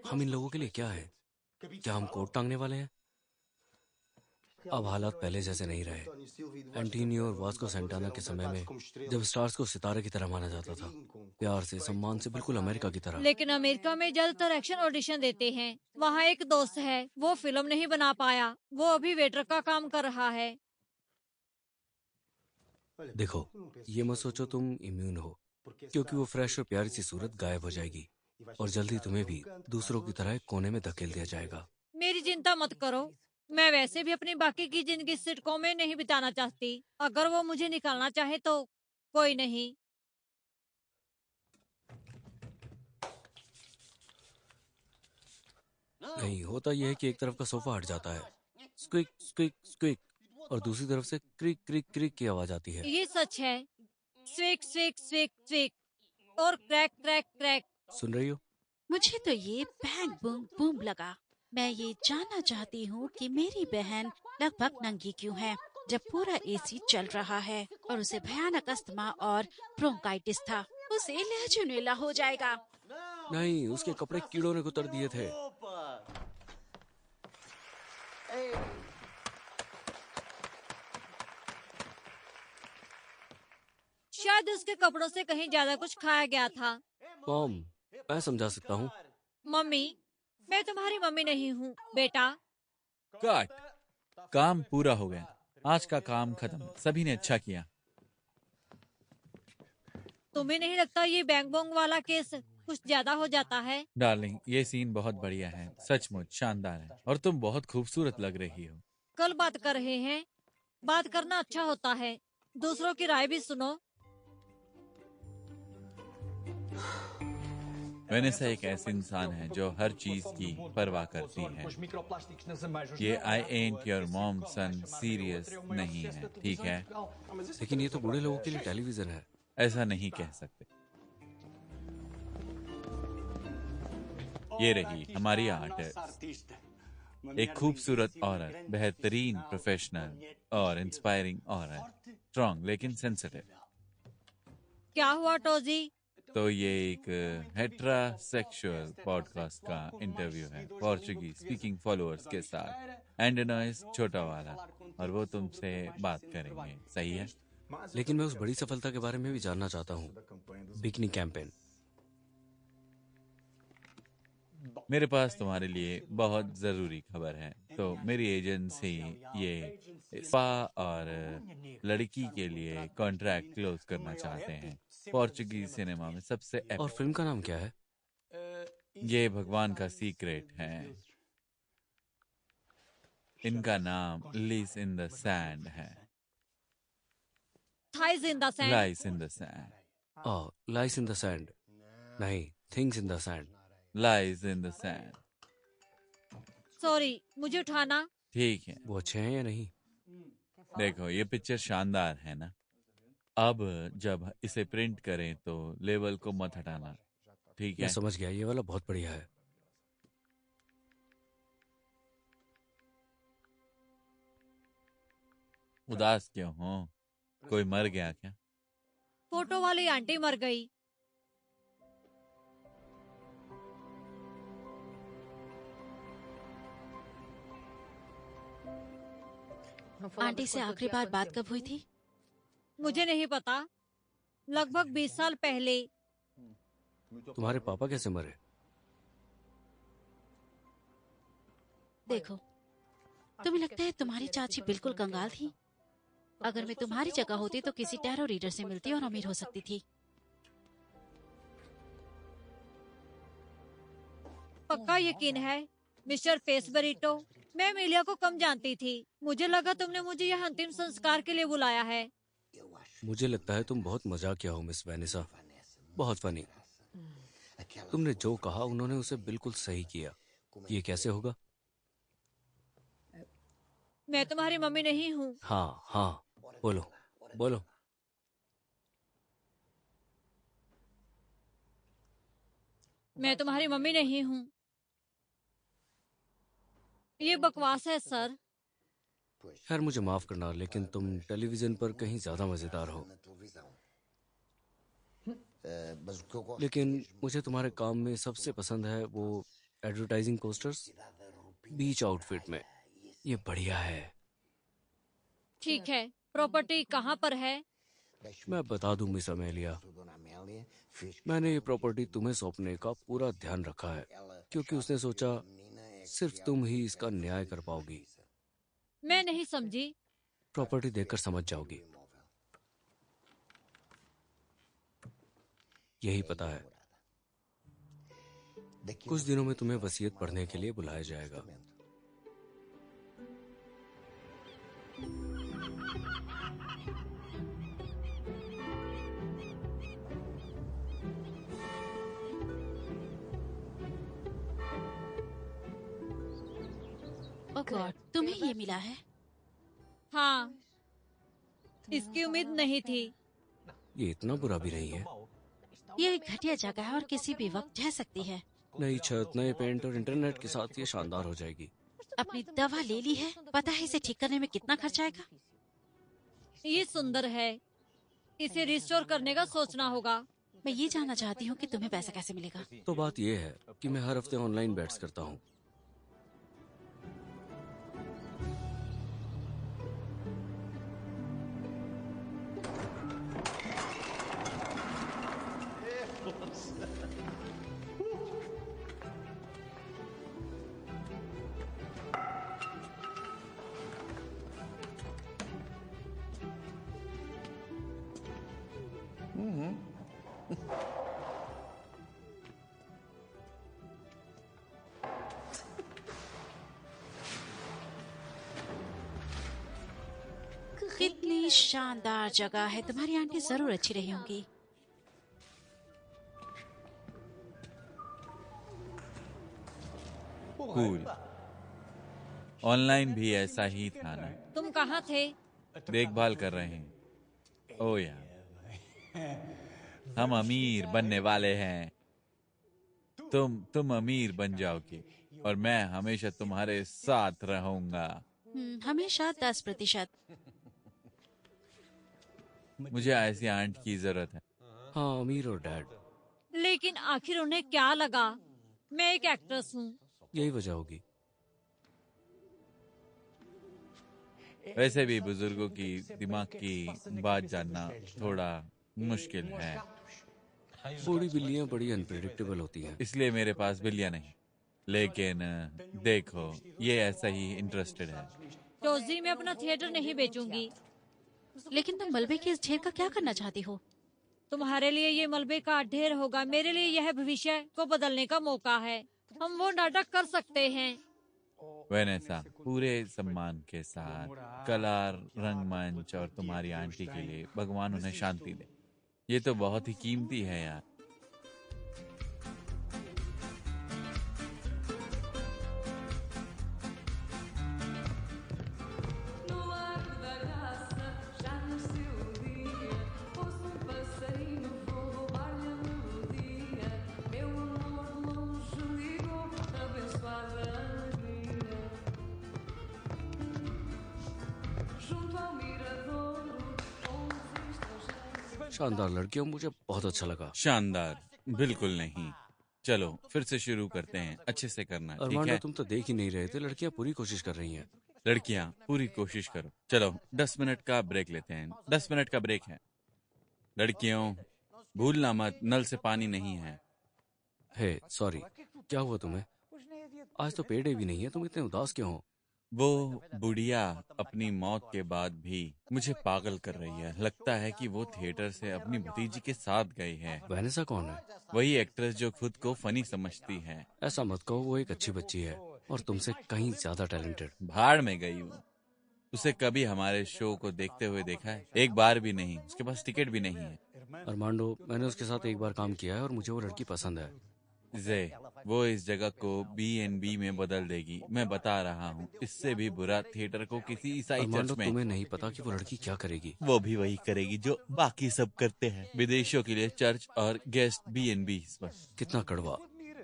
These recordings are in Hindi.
हम इन लोगों के लिए क्या है? क्या हम कोट टांगने वाले हैं? अब हालात पहले जैसे नहीं रहे। एंटीनियो और वास्को सेंटाना के समय में जब स्टार्स को सितारे की तरह माना जाता था, प्यार से, सम्मान से, बिल्कुल अमेरिका की तरह। लेकिन अमेरिका में ज्यादातर एक्शन ऑडिशन देते हैं। वहाँ एक दोस्त है, वो फिल्म नहीं बना पाया, वो अभी वेटर का काम कर रहा है। देखो, ये मत सोचो तुम इम्यून हो, क्योंकि वो फ्रेश और प्यारी सी सूरत गायब हो जाएगी और जल्दी तुम्हें भी दूसरों की तरह एक कोने में धकेल दिया जाएगा। मेरी चिंता मत करो। मैं वैसे भी अपनी बाकी की जिंदगी सिटकॉम में नहीं बिताना चाहती। अगर वो मुझे निकालना चाहे तो कोई नहीं। नहीं, होता यह है कि एक तरफ का सोफा हट जाता है, स्क्विक स्क्विक स्क्विक, और दूसरी तरफ से क्रिक क्रिक क्रिक की आवाज आती है। ये सच है। स्विक स्विक स्विक स्विक और क्रैक क्रैक क्रैक। सुन रही हो? मुझे तो ये बैंग बूम बूम लगा। मैं ये जानना चाहती हूँ कि मेरी बहन लगभग नंगी क्यों है जब पूरा एसी चल रहा है और उसे भयानक अस्थमा और ब्रोंकाइटिस था। उसे लेजोनेला हो जाएगा। नहीं, उसके कपड़े कीड़ों ने कुतर दिए थे। शायद उसके कपड़ों से कहीं ज्यादा कुछ खाया गया था। मॉम, मैं समझा सकता हूँ। मम्मी, मैं तुम्हारी मम्मी नहीं हूँ बेटा। काट। काम पूरा हो गया। आज का काम खत्म। सभी ने अच्छा किया। तुम्हें नहीं लगता ये बैंग बोंग वाला केस कुछ ज्यादा हो जाता है? डार्लिंग, ये सीन बहुत बढ़िया है, सचमुच शानदार है, और तुम बहुत खूबसूरत लग रही हो। कल बात कर रहे हैं। बात करना अच्छा होता है। दूसरों की राय भी सुनो। वेनेसा एक ऐसी इंसान है जो हर चीज की परवाह करती है। ये आई एंट योर मॉम सन सीरियस नहीं है, ठीक है? लेकिन ये तो बूढ़े लोगों के लिए टेलीविजन है। ऐसा नहीं कह सकते। ये रही हमारी आर्टिस्ट, एक खूबसूरत औरत, बेहतरीन प्रोफेशनल और इंस्पायरिंग औरत, स्ट्रॉन्ग लेकिन सेंसिटिव। क्या हुआ टोजी? तो ये एक हेट्रासेक्सुअल पॉडकास्ट का इंटरव्यू है, पोर्चुगीज स्पीकिंग फॉलोअर्स के साथ। एंडोनॉइस छोटा वाला, और वो तुमसे बात करेंगे, सही है? लेकिन मैं उस बड़ी सफलता के बारे में भी जानना चाहता हूँ, बिकनी कैंपेन। मेरे पास तुम्हारे लिए बहुत जरूरी खबर है। तो मेरी एजेंसी ये स्पा और लड़की के लिए कॉन्ट्रैक्ट क्लोज करना चाहते हैं पोर्चुगीज सिनेमा में सबसे और एपिक। फिल्म का नाम क्या है? ये भगवान का सीक्रेट है। इनका नाम लीस इन द सैंड है। Thighs in the sand. Lies in the sand. Oh, lies in the sand. नहीं, things in the sand. Lies in the sand. Sorry, मुझे उठाना। ठीक है। वो अच्छे हैं या नहीं? देखो, ये पिक्चर शानदार है ना? अब जब इसे प्रिंट करें तो लेबल को मत हटाना, ठीक मैं है? समझ गया, ये वाला बहुत बढ़िया है। उदास क्यों हो? कोई मर गया क्या? फोटो वाली आंटी मर गई। आंटी से आखिरी बार बात कब हुई थी? मुझे नहीं पता। लगभग 20 साल पहले। तुम्हारे पापा कैसे मरे? देखो, तुम्हें लगता है तुम्हारी चाची बिल्कुल कंगाल थी? अगर मैं तुम्हारी जगह होती तो किसी टैरो रीडर से मिलती और अमीर हो सकती थी। पक्का यकीन है मिस्टर फेसबरीटो। मैं एमिलिया को कम जानती थी। मुझे लगा तुमने मुझे यह अंतिम संस्कार के लिए बुलाया है। मुझे लगता है तुम बहुत मजाकिया हो मिस वेनेसा, बहुत फनी। तुमने जो कहा उन्होंने उसे बिल्कुल सही किया। ये कैसे होगा? मैं तुम्हारी मम्मी नहीं हूँ। हाँ हाँ, बोलो बोलो। मैं तुम्हारी मम्मी नहीं हूँ। ये बकवास है सर। खैर, मुझे माफ करना, लेकिन तुम टेलीविजन पर कहीं ज्यादा मजेदार हो। लेकिन मुझे तुम्हारे काम में सबसे पसंद है वो एडवर्टाइजिंग पोस्टर्स बीच आउटफिट में, ये बढ़िया है। ठीक है, प्रॉपर्टी कहाँ पर है? मैं बता दूं मिस अमेलिया, मैंने ये प्रॉपर्टी तुम्हें सौंपने का पूरा ध्यान रखा है क्योंकि उसने सोचा सिर्फ तुम ही इसका न्याय कर पाओगी। मैं नहीं समझी। प्रॉपर्टी देखकर समझ जाओगी। यही पता है, कुछ दिनों में तुम्हें वसीयत पढ़ने के लिए बुलाया जाएगा। ओह गॉड, तुम्हें ये मिला है? हाँ, इसकी उम्मीद नहीं थी। ये इतना बुरा भी नहीं है। ये एक घटिया जगह है और किसी भी वक्त ढह सकती है। नई छत, नए पेंट और इंटरनेट के साथ ये शानदार हो जाएगी। अपनी दवा ले ली है? पता है इसे ठीक करने में कितना खर्च आएगा? ये सुंदर है, इसे रिस्टोर करने का सोचना होगा। मैं ये जानना चाहती हूँ कि तुम्हें पैसा कैसे मिलेगा। तो बात ये है कि मैं हर हफ्ते ऑनलाइन बेट्स करता हूँ। कितनी शानदार जगह है, तुम्हारी आंटी जरूर अच्छी रही होंगी। कूल। ऑनलाइन भी ऐसा ही था ना? तुम कहाँ थे? देखभाल कर रहे हैं। ओ यार, हम अमीर बनने वाले हैं। तुम अमीर बन जाओगे और मैं हमेशा तुम्हारे साथ रहूंगा। हमेशा 10%। मुझे ऐसी आंट की जरूरत है। हाँ, अमीर और डैड। लेकिन आखिर उन्हें क्या लगा? मैं एक एक्ट्रेस हूँ। यही वजह होगी। वैसे भी बुजुर्गों की दिमाग की बात जानना थोड़ा मुश्किल है। बूढ़ी बिल्लियां बड़ी अनप्रेडिक्टेबल होती हैं। इसलिए मेरे पास बिल्लियां नहीं। लेकिन देखो, ये ऐसा ही इंटरेस्टेड है। टोजी, मैं अपना थिएटर नहीं बेचूंगी। लेकिन तुम मलबे के इस ढेर का क्या करना चाहती हो? तुम्हारे लिए ये मलबे का ढेर होगा, मेरे लिए यह भविष्य को बदलने का मौका है। हम वो नाटक कर सकते हैं। वेनेसा, पूरे सम्मान के साथ, कला, रंगमंच और तुम्हारी आंटी के लिए भगवान उन्हें शांति दे। ये तो बहुत ही कीमती है यार। शानदार लड़कियों, मुझे बहुत अच्छा लगा। शानदार? बिल्कुल नहीं। चलो फिर से शुरू करते हैं। अच्छे से करना, ठीक अरमांडो, है? तुम तो देख ही नहीं रहे थे। लड़कियां पूरी कोशिश कर रही हैं। लड़कियां पूरी कोशिश करो। चलो 10 मिनट का ब्रेक लेते हैं। 10 मिनट का ब्रेक है। लड़कियों, भूलना मत, नल से पानी नहीं है। हे सॉरी, क्या हुआ तुम्हें? आज तो पे डे भी नहीं है, तुम इतने उदास क्यों हो? वो बुढ़िया अपनी मौत के बाद भी मुझे पागल कर रही है। लगता है कि वो थिएटर से अपनी भतीजी के साथ गई है। वैनेसा कौन है? वही एक्ट्रेस जो खुद को फनी समझती है। ऐसा मत कहो, वो एक अच्छी बच्ची है और तुमसे कहीं ज्यादा टैलेंटेड। भाड़ में गई हूँ। उसे कभी हमारे शो को देखते हुए देखा है? एक बार भी नहीं। उसके पास टिकट भी नहीं है। अरमांडो, मैंने उसके साथ एक बार काम किया है और मुझे वो लड़की पसंद है। जे, वो इस जगह को B&B में बदल देगी, मैं बता रहा हूँ। इससे भी बुरा थिएटर को किसी ईसाई अरमांडो, चर्च में। तुम्हें नहीं पता कि वो लड़की क्या करेगी। वो भी वही करेगी जो बाकी सब करते हैं। विदेशियों के लिए चर्च और गेस्ट B&B बस। कितना कड़वा।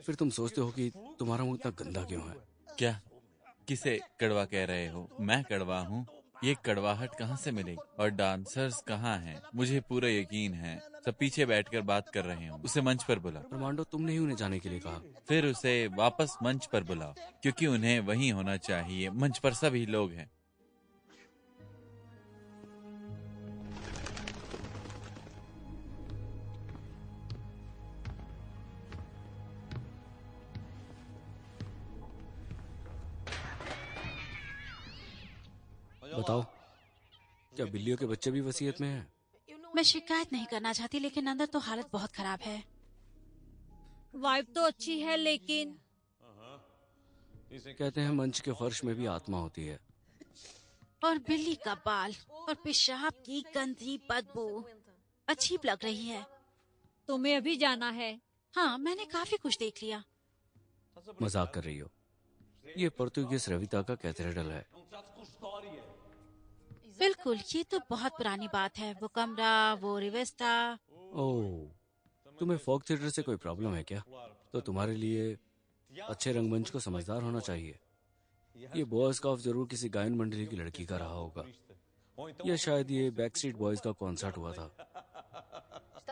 फिर तुम सोचते हो कि तुम्हारा मुंह इतना गंदा क्यों है? क्या? किसे कड़वा कह रहे हो? मैं कड़वा हूँ? ये कड़वाहट कहाँ से मिलेगी और डांसर्स कहाँ हैं? मुझे पूरा यकीन है सब पीछे बैठकर बात कर रहे हों। उसे मंच पर बुलाओ। अरमांडो, तुमने ही उन्हें जाने के लिए कहा। फिर उसे वापस मंच पर बुलाओ, क्योंकि उन्हें वहीं होना चाहिए। मंच पर सभी लोग हैं। बताओ, क्या बिल्लियों के बच्चे भी वसीयत में हैं? मैं शिकायत नहीं करना चाहती, लेकिन अंदर तो हालत बहुत खराब है। वाइब तो अच्छी है, लेकिन कहते हैं मंच के फर्श में भी आत्मा होती है। और बिल्ली का बाल और पेशाब की गंदी बदबू अजीब लग रही है। तुम्हें अभी जाना है। हाँ, मैंने काफी कुछ देख लिया। मजाक कर रही हो? ये पोर्तुगीज रविता का कैथेड्रल है। बिल्कुल, ये तो बहुत पुरानी बात है। वो कमरा, वो रिवेस्टा। ओह, तुम्हें फोक थिएटर से कोई प्रॉब्लम है क्या? तो तुम्हारे लिए अच्छे रंगमंच को समझदार होना चाहिए। ये बॉय स्काउट जरूर किसी गायन मंडली की लड़की का रहा होगा, या शायद ये बैकस्ट्रीट बॉयज का कॉन्सर्ट हुआ था।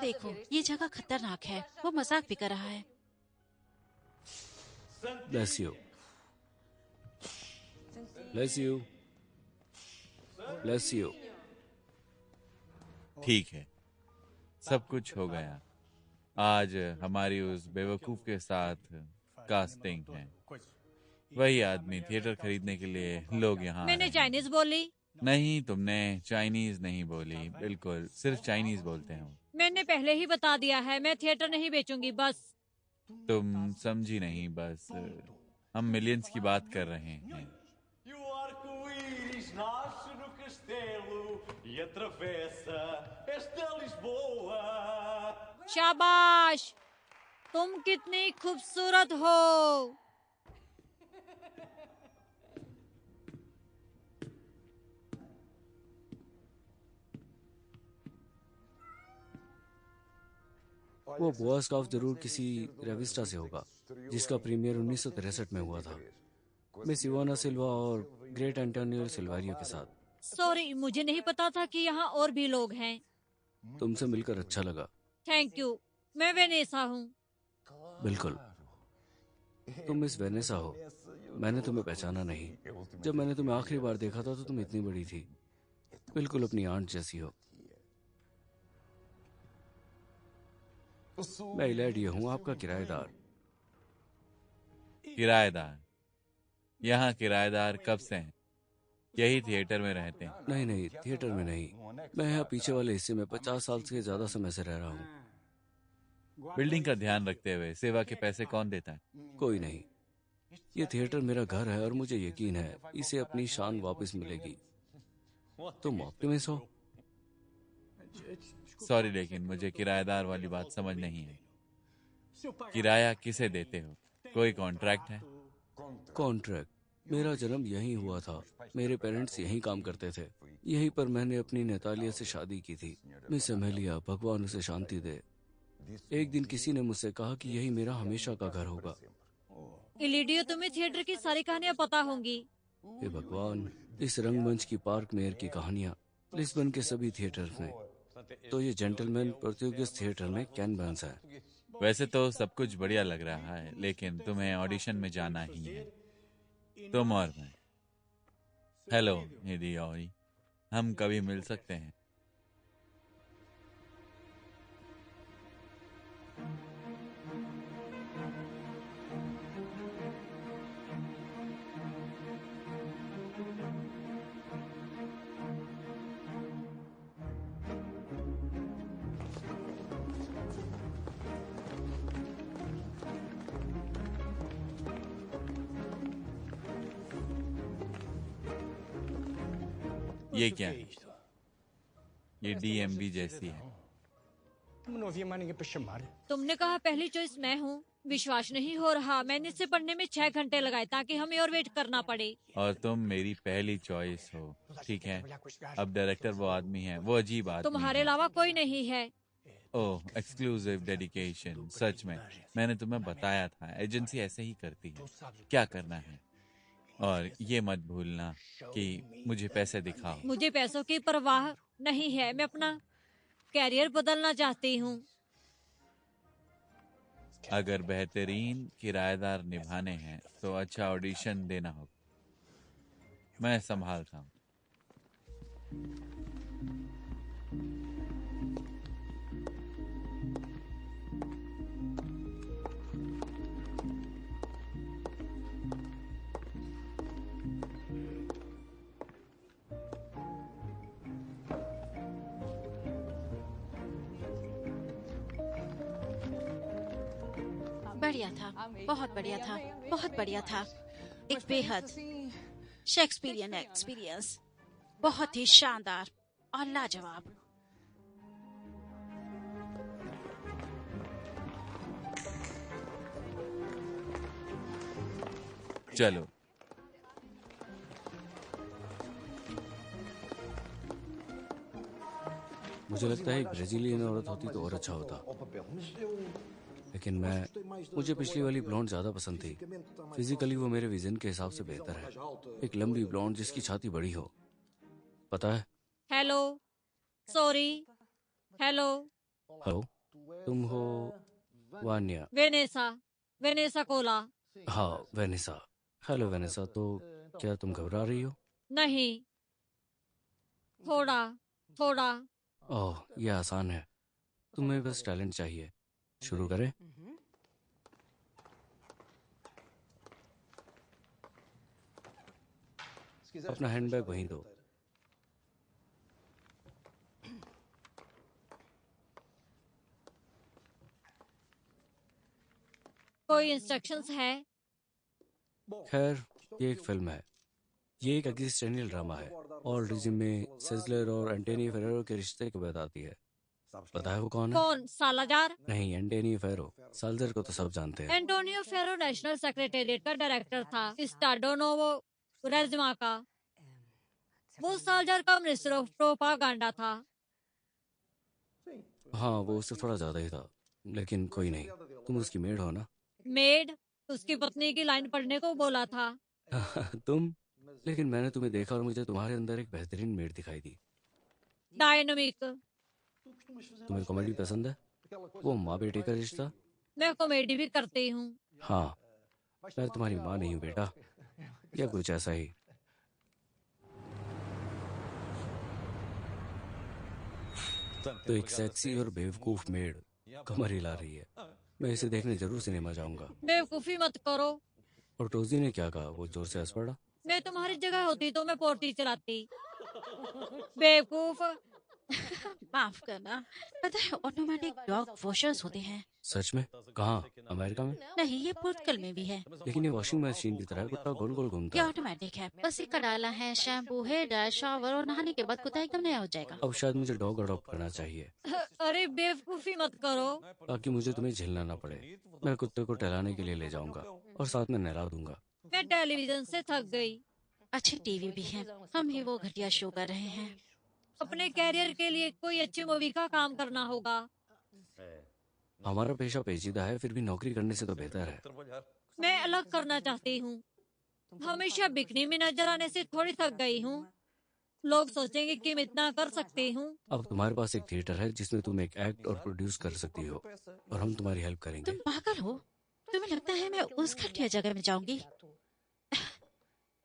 देखो, ये जगह खतरनाक है। वो मजाक भी कर रहा है। Bless you, bless you, bless you. ठीक है, सब कुछ हो गया। आज हमारी उस बेवकूफ के साथ कास्टिंग है। वही आदमी थिएटर खरीदने के लिए लोग यहाँ मैंने चाइनीज बोली। नहीं, तुमने चाइनीज नहीं बोली। बिल्कुल, सिर्फ चाइनीज बोलते हैं। मैंने पहले ही बता दिया है, मैं थिएटर नहीं बेचूंगी। बस तुम समझी नहीं। बस हम मिलियंस की बात कर रहे हैं। शाबाश, तुम कितनी खूबसूरत हो। वो बॉय स्काउट जरूर किसी रेविस्टा से होगा, जिसका प्रीमियर 1963 में हुआ था, मिस इवाना सिल्वा और ग्रेट एंटोनियो सिल्वारियो के साथ। सॉरी, मुझे नहीं पता था कि यहाँ और भी लोग हैं। तुमसे मिलकर अच्छा लगा। Thank you. मैं वेनेसा हूँ। बिल्कुल, तुम मिस वेनेसा हो। मैंने तुम्हें पहचाना नहीं। जब मैंने तुम्हें आखिरी बार देखा था तो तुम इतनी बड़ी थी, बिल्कुल अपनी आंट जैसी हो। मैं इलैडियो हूँ, आपका किराएदार। किराएदार? यहाँ किराएदार कब से हैं? यही थिएटर में रहते हैं? नहीं नहीं, थिएटर में नहीं। मैं यहाँ पीछे वाले हिस्से में 50 साल से ज्यादा समय से रह रहा हूँ। बिल्डिंग का ध्यान रखते हुए सेवा के पैसे कौन देता है? कोई नहीं। ये थिएटर मेरा घर है और मुझे यकीन है इसे अपनी शान वापस मिलेगी। तुम ऑप्टिमिस्ट हो? सॉरी, लेकिन मुझे किराएदार वाली बात समझ नहीं है। किराया किसे देते हो? कोई कॉन्ट्रैक्ट है? कॉन्ट्रैक्ट? मेरा जन्म यहीं हुआ था। मेरे पेरेंट्स यहीं काम करते थे। यहीं पर मैंने अपनी नेतालिया से शादी की थी। मिस एमेलिया, भगवान उसे शांति दे। एक दिन किसी ने मुझसे कहा कि यही मेरा हमेशा का घर होगा। इलिडियो, तुम्हें थिएटर की सारी कहानियाँ पता होंगी। हे भगवान, इस रंगमंच की पार्क मेयर की कहानियाँ, लिस्बन के सभी थिएटर में। तो ये जेंटलमैन पोर्तुगीज थिएटर में कैन बर्न्स है। वैसे तो सब कुछ बढ़िया लग रहा है, लेकिन तुम्हें ऑडिशन में जाना ही है। तुम और मैं। हेलो हिदियोरी, हम कभी मिल सकते हैं? ये क्या है? ये डीएमवी जैसी है। तुमने कहा पहली चॉइस मैं हूँ। विश्वास नहीं हो रहा। मैंने इसे पढ़ने में 6 घंटे लगाए ताकि हमें और वेट करना पड़े। और तुम मेरी पहली चॉइस हो, ठीक है? अब डायरेक्टर वो आदमी है, वो अजीब आदमी तुम्हारे है। अलावा कोई नहीं है। ओह, एक्सक्लूसिव डेडिकेशन। सच में, मैंने तुम्हें बताया था, एजेंसी ऐसे ही करती है। क्या करना है? और ये मत भूलना कि मुझे पैसे दिखाओ। मुझे पैसों की परवाह नहीं है, मैं अपना कैरियर बदलना चाहती हूँ। अगर बेहतरीन किराएदार निभाने हैं तो अच्छा ऑडिशन देना होगा। मैं संभालता हूँ। बढ़िया था, बहुत बढ़िया था, बहुत बढ़िया था। एक बेहद शेक्सपियरियन एक्सपीरियंस, बहुत ही शानदार और लाजवाब। चलो। मुझे लगता है एक ब्राजीलियन औरत होती तो और अच्छा होता, लेकिन मुझे पिछली वाली ब्लॉन्ड ज्यादा पसंद थी। फिजिकली वो मेरे विजन के हिसाब से बेहतर है। एक लंबी ब्लॉन्ड जिसकी छाती बड़ी हो, पता है। Hello, sorry, hello. हेलो, तुम हो वान्या? Vanessa, Vanessa Cola. हाँ, वेनिसा। हेलो वेनिसा, तो क्या तुम घबरा रही हो? नहीं, थोड़ा थोड़ा। ओह, ये आसान है। तुम्हें बस टैलेंट चाहिए। शुरू करें? अपना हैंडबैग वहीं दो। कोई इंस्ट्रक्शंस है? खैर, ये एक फिल्म है। ये एक एग्जिस्टेंशियल ड्रामा है और रिज्यूमे सिजलर और एंटोनी फेरेरो के रिश्ते को बताती है। पता है वो कौन है? कौन? सालाजार? नहीं, एंटोनी फेरो। साल्जर को तो सब जानते हैं। एंटोनियो फेरो नेशनल सेक्रेटेरिएट का डायरेक्टर था, स्टाडो नोवो रेजमा का। वो सालजार का मिनिस्टर ऑफ प्रोपागांडा था। हाँ, वो उससे थोड़ा ज्यादा ही था, लेकिन कोई नहीं। तुम उसकी मेड हो ना? मेड? उसकी पत्नी की लाइन पढ़ने को बोला था। तुम? लेकिन मैंने तुम्हें देखा और मुझे तुम्हारे अंदर एक बेहतरीन मेड दिखाई दी। डायनामिक। तुम्हें कॉमेडी पसंद है? वो माँ बेटे का रिश्ता। मैं कॉमेडी भी करती हूँ। हाँ, मैं तुम्हारी माँ नहीं हूँ बेटा, या कुछ ऐसा ही। तो एक सेक्सी और बेवकूफ मेड कमर हिला रही है। मैं इसे देखने जरूर सिनेमा जाऊंगा। बेवकूफी मत करो। और टोजी ने क्या कहा? वो जोर से हंस पड़ा। मैं तुम्हारी जगह होती तो मैं पोर्टी चलाती। बेवकूफ। माफ करना, पता है ऑटोमेटिक डॉग वॉशर्स होते हैं। सच में? कहाँ? अमेरिका में? नहीं, ये पुर्तगाल में भी है। लेकिन ये वॉशिंग मशीन की तरह कुत्ता गोल गोल घूमता ये है। ऑटोमेटिक है, बस एक डाला है, शैम्पू, हेयर ड्रायर, शॉवर और नहाने के बाद कुत्ता एकदम नया हो जाएगा। अब शायद मुझे डॉग अडॉप्ट करना चाहिए, अरे बेवकूफी मत करो। ताकि मुझे तुम्हें झेलना ना पड़े। मैं कुत्ते को टहलाने के लिए ले जाऊंगा और साथ में नहला दूंगा। मैं टेलीविजन से थक गई। अच्छे टीवी भी हैं, हम ही वो घटिया शो कर रहे हैं। अपने कैरियर के लिए कोई अच्छी मूवी का काम करना होगा। हमारा पेशा पेचीदा है, फिर भी नौकरी करने से तो बेहतर है। मैं अलग करना चाहती हूँ। हमेशा बिकनी में नजर आने से थोड़ी थक गई हूँ। लोग सोचेंगे कि मैं इतना कर सकती हूँ। अब तुम्हारे पास एक थिएटर है जिसमें तुम एक एक्ट और प्रोड्यूस कर सकती हो, और हम तुम्हारी हेल्प करेंगे। तुम पागल हो? तुम्हें लगता है मैं उस घटिया जगह में जाऊंगी?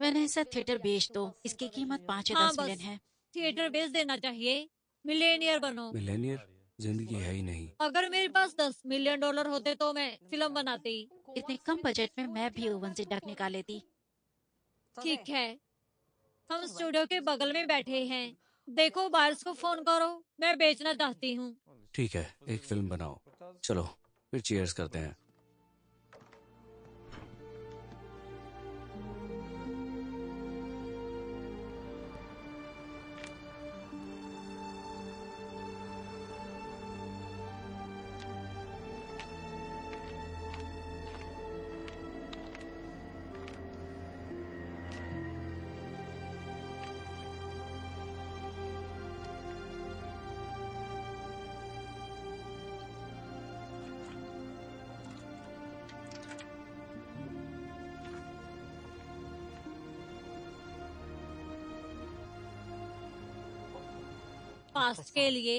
मैंने ऐसा थिएटर बेच दो, इसकी कीमत 5 या हाँ 10 बस, मिलियन है। थिएटर बेच देना चाहिए। मिलेनियर बनो। मिलेनियर? जिंदगी है ही नहीं। अगर मेरे पास 10 मिलियन डॉलर होते तो मैं फिल्म बनाती। इतने कम बजट में मैं भी ओवन से डक निकाल लेती। ठीक है, हम स्टूडियो के बगल में बैठे हैं। देखो, बायर्स को फोन करो, मैं बेचना चाहती हूँ। ठीक है, एक फिल्म बनाओ। चलो फिर चीयर्स करते हैं। पास्ट के लिए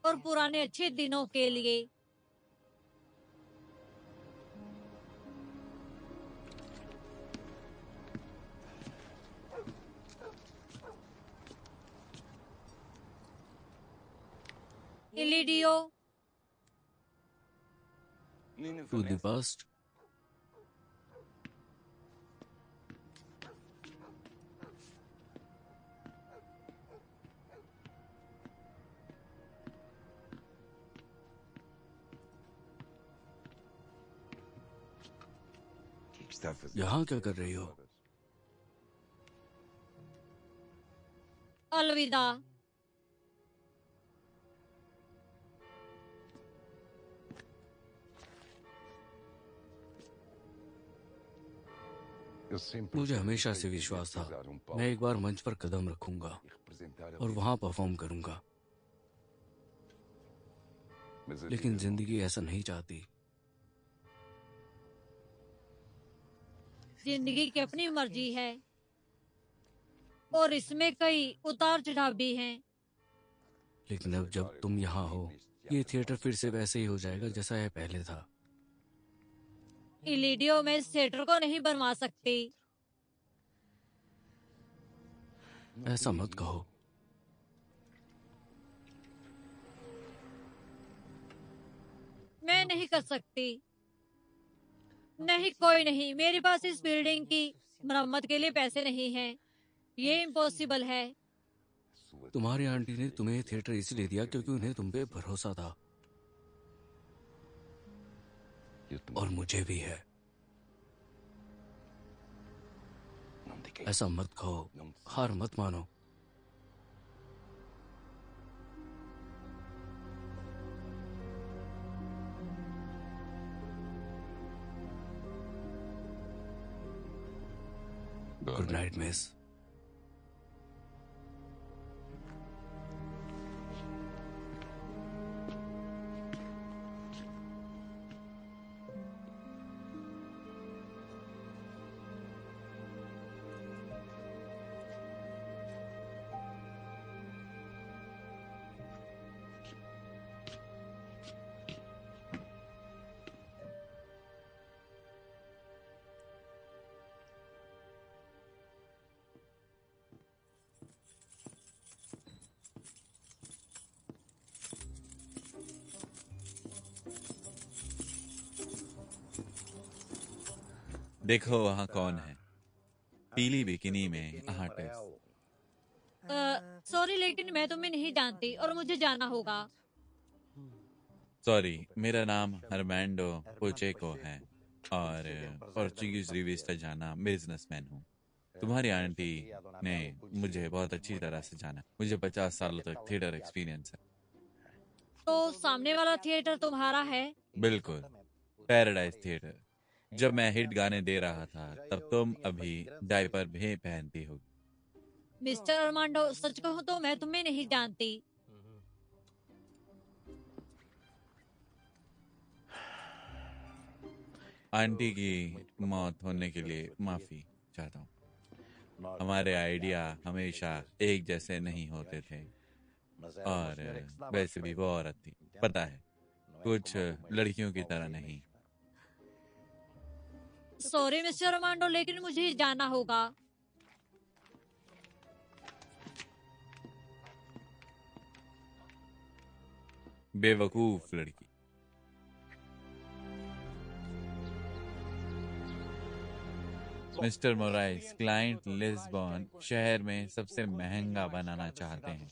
और पुराने अच्छे दिनों के लिए। इलिडियो, टू द पास्ट। यहाँ क्या कर रही हो? अलविदा। मुझे हमेशा से विश्वास था मैं एक बार मंच पर कदम रखूंगा और वहां परफॉर्म करूंगा, लेकिन जिंदगी ऐसा नहीं चाहती। जिंदगी की अपनी मर्जी है और इसमें कई उतार चढ़ाव भी हैं। लेकिन अब जब तुम यहाँ हो, ये थिएटर फिर से वैसे ही हो जाएगा जैसा यह पहले था। इलिडियो, मैं इस थिएटर को नहीं बनवा सकती। ऐसा मत कहो। मैं नहीं कर सकती। नहीं, कोई नहीं। मेरे पास इस बिल्डिंग की मरम्मत के लिए पैसे नहीं हैं। ये इम्पॉसिबल है। तुम्हारी आंटी ने तुम्हें थिएटर इसलिए दिया क्योंकि उन्हें तुम पे भरोसा था, और मुझे भी है। ऐसा मत कहो, हार मत मानो। Good night miss. देखो वहाँ कौन है, पीली बिकिनी में आर्टिस्ट। सॉरी, लेकिन मैं तुम्हें नहीं जानती और मुझे जाना होगा। सॉरी, मेरा नाम हरमैंडो पोचेको है और पोर्चुगीज रिविस्टा जाना बिजनेसमैन हूँ। तुम्हारी आंटी ने मुझे बहुत अच्छी तरह से जाना। मुझे 50 सालों तक थिएटर एक्सपीरियंस है। तो सामने वाला थिएटर तुम्हारा है? बिल्कुल, पैराडाइज थिएटर। जब मैं हिट गाने दे रहा था तब तुम अभी डायपर भी पहनती होगी। मिस्टर अरमांडो, सच कहूँ तो मैं तुम्हें नहीं जानती। आंटी की मौत होने के लिए माफी चाहता हूँ। हमारे आइडिया हमेशा एक जैसे नहीं होते थे, और वैसे भी वो औरत थी, पता है, कुछ लड़कियों की तरह नहीं। सॉरी मिस्टर अरमांडो, लेकिन मुझे जाना होगा। बेवकूफ लड़की। मिस्टर मोराइस, क्लाइंट लिस्बन शहर में सबसे महंगा बनाना चाहते हैं।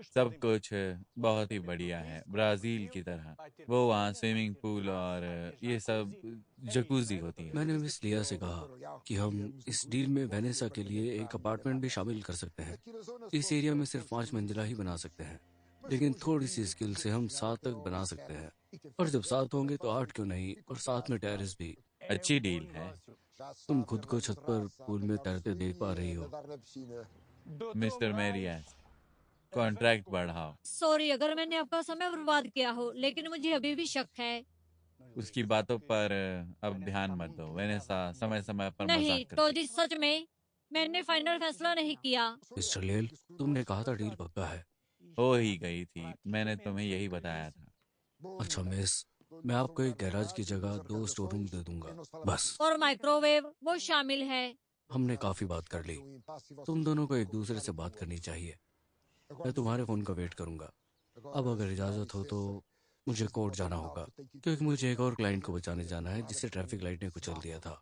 सब कुछ बहुत ही बढ़िया है, ब्राजील की तरह। वो वहाँ स्विमिंग पूल और ये सब जकूजी होती है। मैंने मिस लिया से कहा कि हम इस डील में वेनेसा के लिए एक अपार्टमेंट भी शामिल कर सकते हैं। इस एरिया में सिर्फ 5 मंजिला ही बना सकते हैं, लेकिन थोड़ी सी स्किल से हम 7 तक बना सकते हैं। और जब 7 होंगे तो 8 क्यों नहीं, और साथ में टेरेस भी। अच्छी डील है। तुम खुद को छत पर पूल में तैरते देख पा रही हो? मिस्टर मैरियास, कॉन्ट्रैक्ट बढ़ाओ। सॉरी अगर मैंने आपका समय बर्बाद किया हो, लेकिन मुझे अभी भी शक है। उसकी बातों पर अब ध्यान मत दो। वेनेसा समय समय पर नहीं मजाक तो करती। जी, सच में मैंने फाइनल फैसला नहीं किया। मिस्टर लेल, तुमने कहा था डील पक्का है। हो ही गई थी, मैंने तुम्हें यही बताया था। अच्छा मिस, मैं आपको एक गैराज की जगह 2 स्टोर रूम दे दूंगा, बस। और माइक्रोवेव वो शामिल है। हमने काफी बात कर ली। तुम दोनों को एक दूसरे से बात करनी चाहिए। मैं तुम्हारे फोन का वेट करूंगा। अब अगर इजाजत हो तो मुझे कोर्ट जाना होगा, क्योंकि मुझे एक और क्लाइंट को बचाने जाना है जिसे ट्रैफिक लाइट ने कुचल दिया था।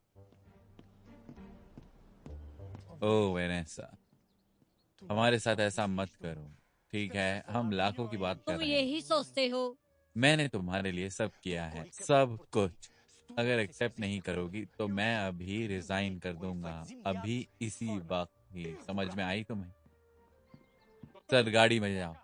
ओह वेनेसा, हमारे साथ ऐसा मत करो, ठीक है? हम लाखों की बात कर तुम रहे हैं। यही सोचते हो। मैंने तुम्हारे लिए सब किया है, सब कुछ। अगर एक्सेप्ट नहीं करोगी तो मैं अभी रिजाइन कर दूंगा, अभी इसी वक्त ही। समझ में आई तुम्हें? चल गाड़ी में जाओ।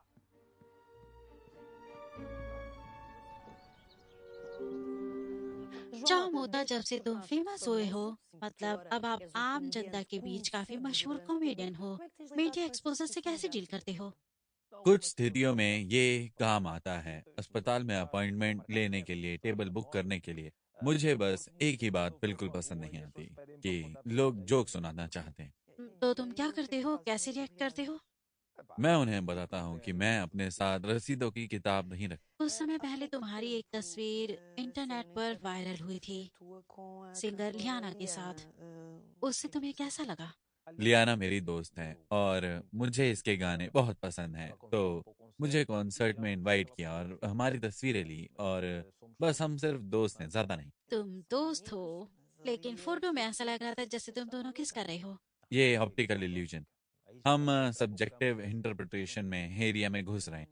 जाओ मोता, जब से तुम फेमस हुए हो, मतलब अब आप आम जनता के बीच काफी मशहूर कॉमेडियन हो, मीडिया एक्सपोजर से कैसे डील करते हो? कुछ स्थितियों में ये काम आता है, अस्पताल में अपॉइंटमेंट लेने के लिए, टेबल बुक करने के लिए। मुझे बस एक ही बात बिल्कुल पसंद नहीं आती कि लोग जोक सुनाना चाहते हैं। तो तुम क्या करते हो, कैसे रिएक्ट करते हो? मैं उन्हें बताता हूँ कि मैं अपने साथ रसीदों की किताब नहीं रख। कुछ समय पहले तुम्हारी एक तस्वीर इंटरनेट पर वायरल हुई थी, सिंगर लियाना के साथ। उससे तुम्हें कैसा लगा? लियाना मेरी दोस्त है और मुझे इसके गाने बहुत पसंद हैं, तो मुझे कॉन्सर्ट में इनवाइट किया और हमारी तस्वीरें ली, और बस हम सिर्फ दोस्त हैं, ज्यादा नहीं। तुम दोस्त हो, लेकिन फोटो में ऐसा लग रहा था जैसे तुम दोनों किस कर रहे हो। ये ऑप्टिकल इल्यूजन, हम सब्जेक्टिव इंटरप्रिटेशन में एरिया में घुस रहे हैं।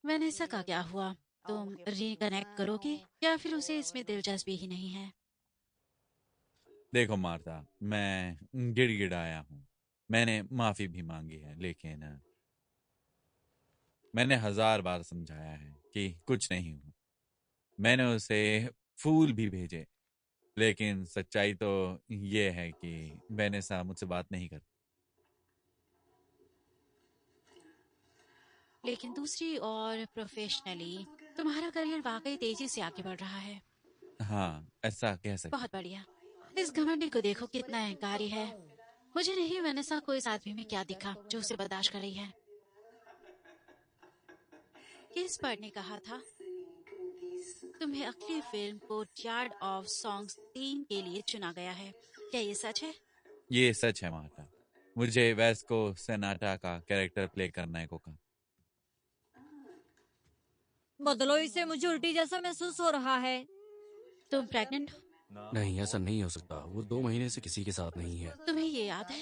वैनेसा का क्या हुआ? तुम रिकनेक्ट करोगे या फिर उसे इसमें दिलचस्पी ही नहीं है? देखो मार्ता, मैं गिड़गिड़ाया हूँ, मैंने माफी भी मांगी है, लेकिन मैंने 1000 बार समझाया है कि कुछ नहीं हुआ। मैंने उसे फूल भी भेजे, लेकिन सच्चाई तो ये है कि वेनेसा मुझसे बात नहीं करती। लेकिन दूसरी और प्रोफेशनली तुम्हारा करियर वाकई तेजी से आगे बढ़ रहा है। हाँ, ऐसा कह सकते। बहुत बढ़िया। इस घमंडी को देखो, कितना अहंकारी है। मुझे नहीं, वैनेसा को इस आदमी में क्या दिखा जो उसे बर्दाश्त कर रही है। किस पर ने कहा था तुम्हें अगली फिल्म को यार्ड ऑफ सॉन्ग्स 3 के लिए चुना गया है? क्या ये सच है? ये सच है मार्ता, मुझे वेस्को सेनाटा का कैरेक्टर प्ले करने को कहा। बदलो इसे, मुझे उल्टी जैसा महसूस हो रहा है। तुम प्रेग्नेंट हो? नहीं, ऐसा नहीं हो सकता। वो 2 महीने से किसी के साथ नहीं है। तुम्हें ये याद है?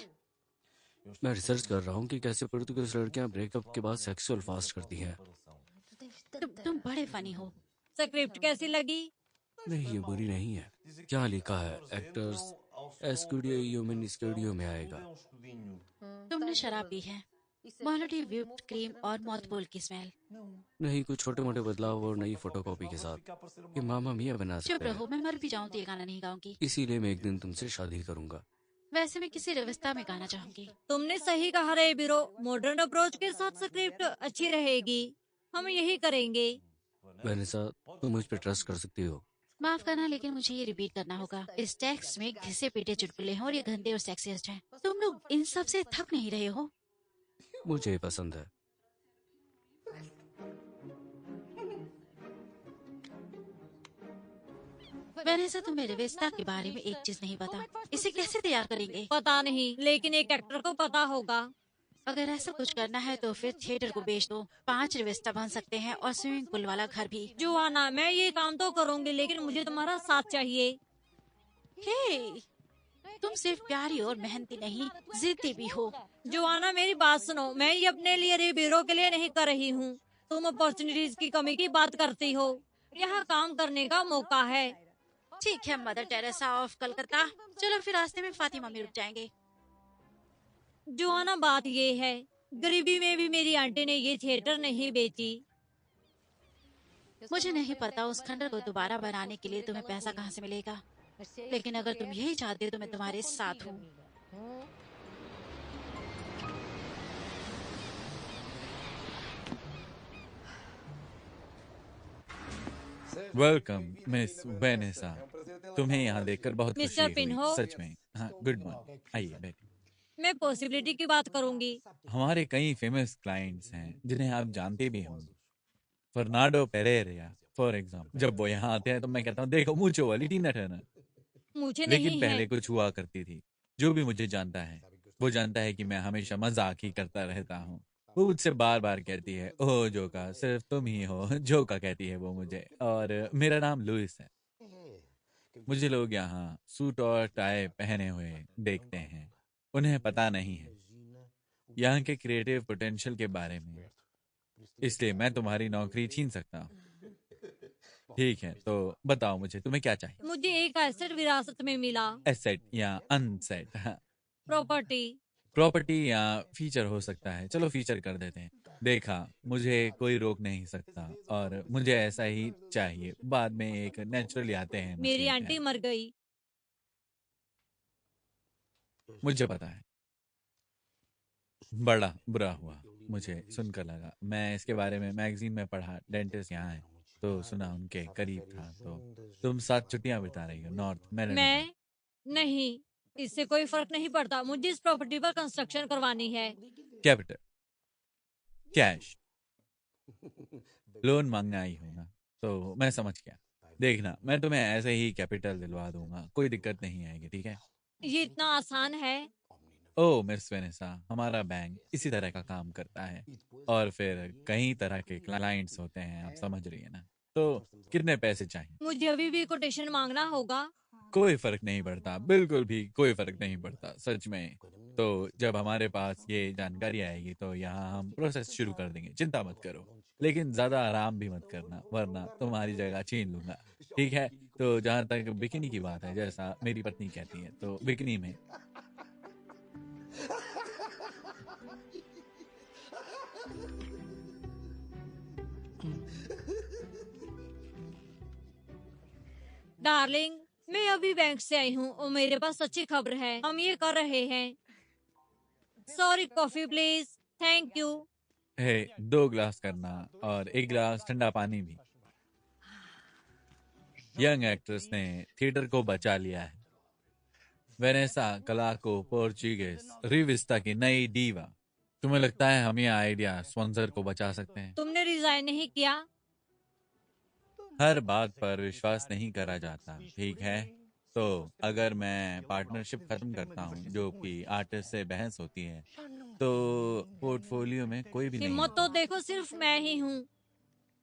मैं रिसर्च कर रहा हूँ कि कैसे पुर्तगाली लड़कियां ब्रेकअप के बाद सेक्सुअल फास्ट करती हैं। तुम बड़े फनी हो। स्क्रिप्ट कैसी लगी? नहीं, ये बुरी नहीं है। क्या लिखा है? एक्टर्स स्टूडियो यूमिन स्टूडियो में आएगा। तुमने शराब पी है, मोलेटिव व्हिप्ड क्रीम और मॉथबॉल की स्मेल। नहीं, कुछ छोटे मोटे बदलाव और नई फोटोकॉपी के साथ ये मामा मिया बना चुप सकते हैं। रहो, मैं मर भी जाऊं तो ये गाना नहीं गाऊंगी। इसीलिए मैं एक दिन तुमसे शादी करूंगा। वैसे मैं किसी व्यवस्था में गाना चाहूंगी। तुमने सही कहा रे बिरो, मॉडर्न अप्रोच के साथ स्क्रिप्ट अच्छी रहेगी। हम यही करेंगे। वैनेसा, तुम मुझ पर ट्रस्ट कर सकती हो। माफ करना, लेकिन मुझे ये रिपीट करना होगा। इस टेक्स्ट में घिसे पीटे चुटकुले हैं और ये गंदे और सेक्सिस्ट हैं। तुम लोग इन सब से थक नहीं रहे हो? मुझे ये पसंद है। वैनेसा, तुम्हें रिवेस्ता के बारे में एक चीज नहीं पता। इसे कैसे तैयार करेंगे? पता नहीं, लेकिन एक एक्टर को पता होगा। अगर ऐसा कुछ करना है तो फिर थिएटर को बेच दो। 5 रिवेस्ता बन सकते हैं और स्विमिंग पूल वाला घर भी। जुआना, मैं ये काम तो करूंगी, लेकिन मुझे तुम्हारा साथ चाहिए। हे, तुम सिर्फ प्यारी और मेहनती नहीं, जिद्दी भी हो। जुआना, मेरी बात सुनो। मैं ये अपने लिए रे बिरो के लिए नहीं कर रही हूँ। तुम अपॉर्चुनिटीज की कमी की बात करती हो। यहाँ काम करने का मौका है। ठीक है मदर टेरेसा ऑफ कलकत्ता, चलो फिर रास्ते में फातिमा में रुक जाएंगे। जुआना, बात ये है, गरीबी में भी मेरी आंटी ने ये थिएटर नहीं बेची। मुझे नहीं पता उस खंडर को दोबारा बनाने के लिए तुम्हें पैसा कहाँ से मिलेगा, लेकिन अगर तुम यही चाहते हो तो मैं तुम्हारे साथ हूँ। वेलकम मिस वेनेसा, तुम्हें यहाँ देखकर बहुत खुशी मिस्टर हुई, पिन्हो। सच में। हाँ, गुड मॉर्निंग, आइए बैठिए। मैं पॉसिबिलिटी की बात करूंगी। हमारे कई फेमस क्लाइंट्स हैं जिन्हें आप जानते भी होंगे। फर्नांडो पेरेरा फॉर एग्जाम्पल, जब वो यहाँ आते हैं तो मैं कहता हूँ देखो मुझे वाली टीना टर्नर। मुझे लेकिन नहीं है। पहले कुछ हुआ करती थी। जो भी मुझे जानता है वो जानता है कि मैं हमेशा मजाक ही करता रहता हूँ। वो मुझसे बार बार कहती है ओह जोका सिर्फ तुम ही हो, जोका कहती है वो मुझे, और मेरा नाम लुइस है। मुझे लोग यहाँ सूट और टाई पहने हुए देखते हैं। उन्हें पता नहीं है यहाँ के क्रिएटिव पोटेंशियल के बारे में, इसलिए मैं तुम्हारी नौकरी छीन सकता हूँ। ठीक है, तो बताओ मुझे तुम्हें क्या चाहिए। मुझे एक एसेट विरासत में मिला। एसेट या अनसेट? प्रॉपर्टी। प्रॉपर्टी या फीचर हो सकता है। चलो फीचर कर देते हैं। देखा, मुझे कोई रोक नहीं सकता और मुझे ऐसा ही चाहिए। बाद में एक नेचुरली आते हैं मेरी मसले आंटी हैं। मर गई। मुझे पता है, बड़ा बुरा हुआ मुझे सुनकर। लगा मैं इसके बारे में मैगजीन में पढ़ा। डेंटिस्ट यहाँ है तो सुना उनके करीब था। तो तुम 7 छुट्टियां बिता रही हो नॉर्थ मेरेनो में। मैं नहीं, इससे कोई फर्क नहीं पड़ता। मुझे इस प्रॉपर्टी पर कंस्ट्रक्शन करवानी है। कैपिटल, कैश, लोन मांगने आई हूँ ना, तो मैं समझ गया। देखना, मैं तुम्हें ऐसे ही कैपिटल दिलवा दूंगा, कोई दिक्कत नहीं आएगी, ठीक है। ये इतना आसान है? ओह मिस वेनेसा, हमारा बैंक इसी तरह का काम करता है। और फिर कई तरह के क्लाइंट्स होते हैं, आप समझ रही है ना। तो कितने पैसे चाहिए? मुझे अभी भी कोटेशन मांगना होगा? कोई फर्क नहीं पड़ता, बिल्कुल भी कोई फर्क नहीं पड़ता सच में। तो जब हमारे पास ये जानकारी आएगी तो यहाँ हम प्रोसेस शुरू कर देंगे, चिंता मत करो। लेकिन ज्यादा आराम भी मत करना वरना तुम्हारी जगह छीन लूंगा, ठीक है। तो जहाँ तक बिकिनी की बात है, जैसा मेरी पत्नी कहती है, तो बिकिनी में डार्लिंग, मैं अभी बैंक से आई हूँ और मेरे पास अच्छी खबर है। हम ये कर रहे हैं। Sorry, coffee please. Thank you. है 2 ग्लास करना और 1 ग्लास ठंडा पानी भी। यंग एक्ट्रेस ने थिएटर को बचा लिया है। वेनेसा कला को पोर्चुगीज रिविस्ता की नई डीवा। तुम्हें लगता है हम ये आइडिया स्पॉन्सर को बचा सकते हैं? तुमने रिजाइन नहीं किया? हर बात पर विश्वास नहीं करा जाता, ठीक है। तो अगर मैं पार्टनरशिप खत्म करता हूँ, जो कि आर्टिस्ट से बहस होती है, तो पोर्टफोलियो में कोई भी नहीं हिम्मत तो होता। देखो, सिर्फ मैं ही हूँ।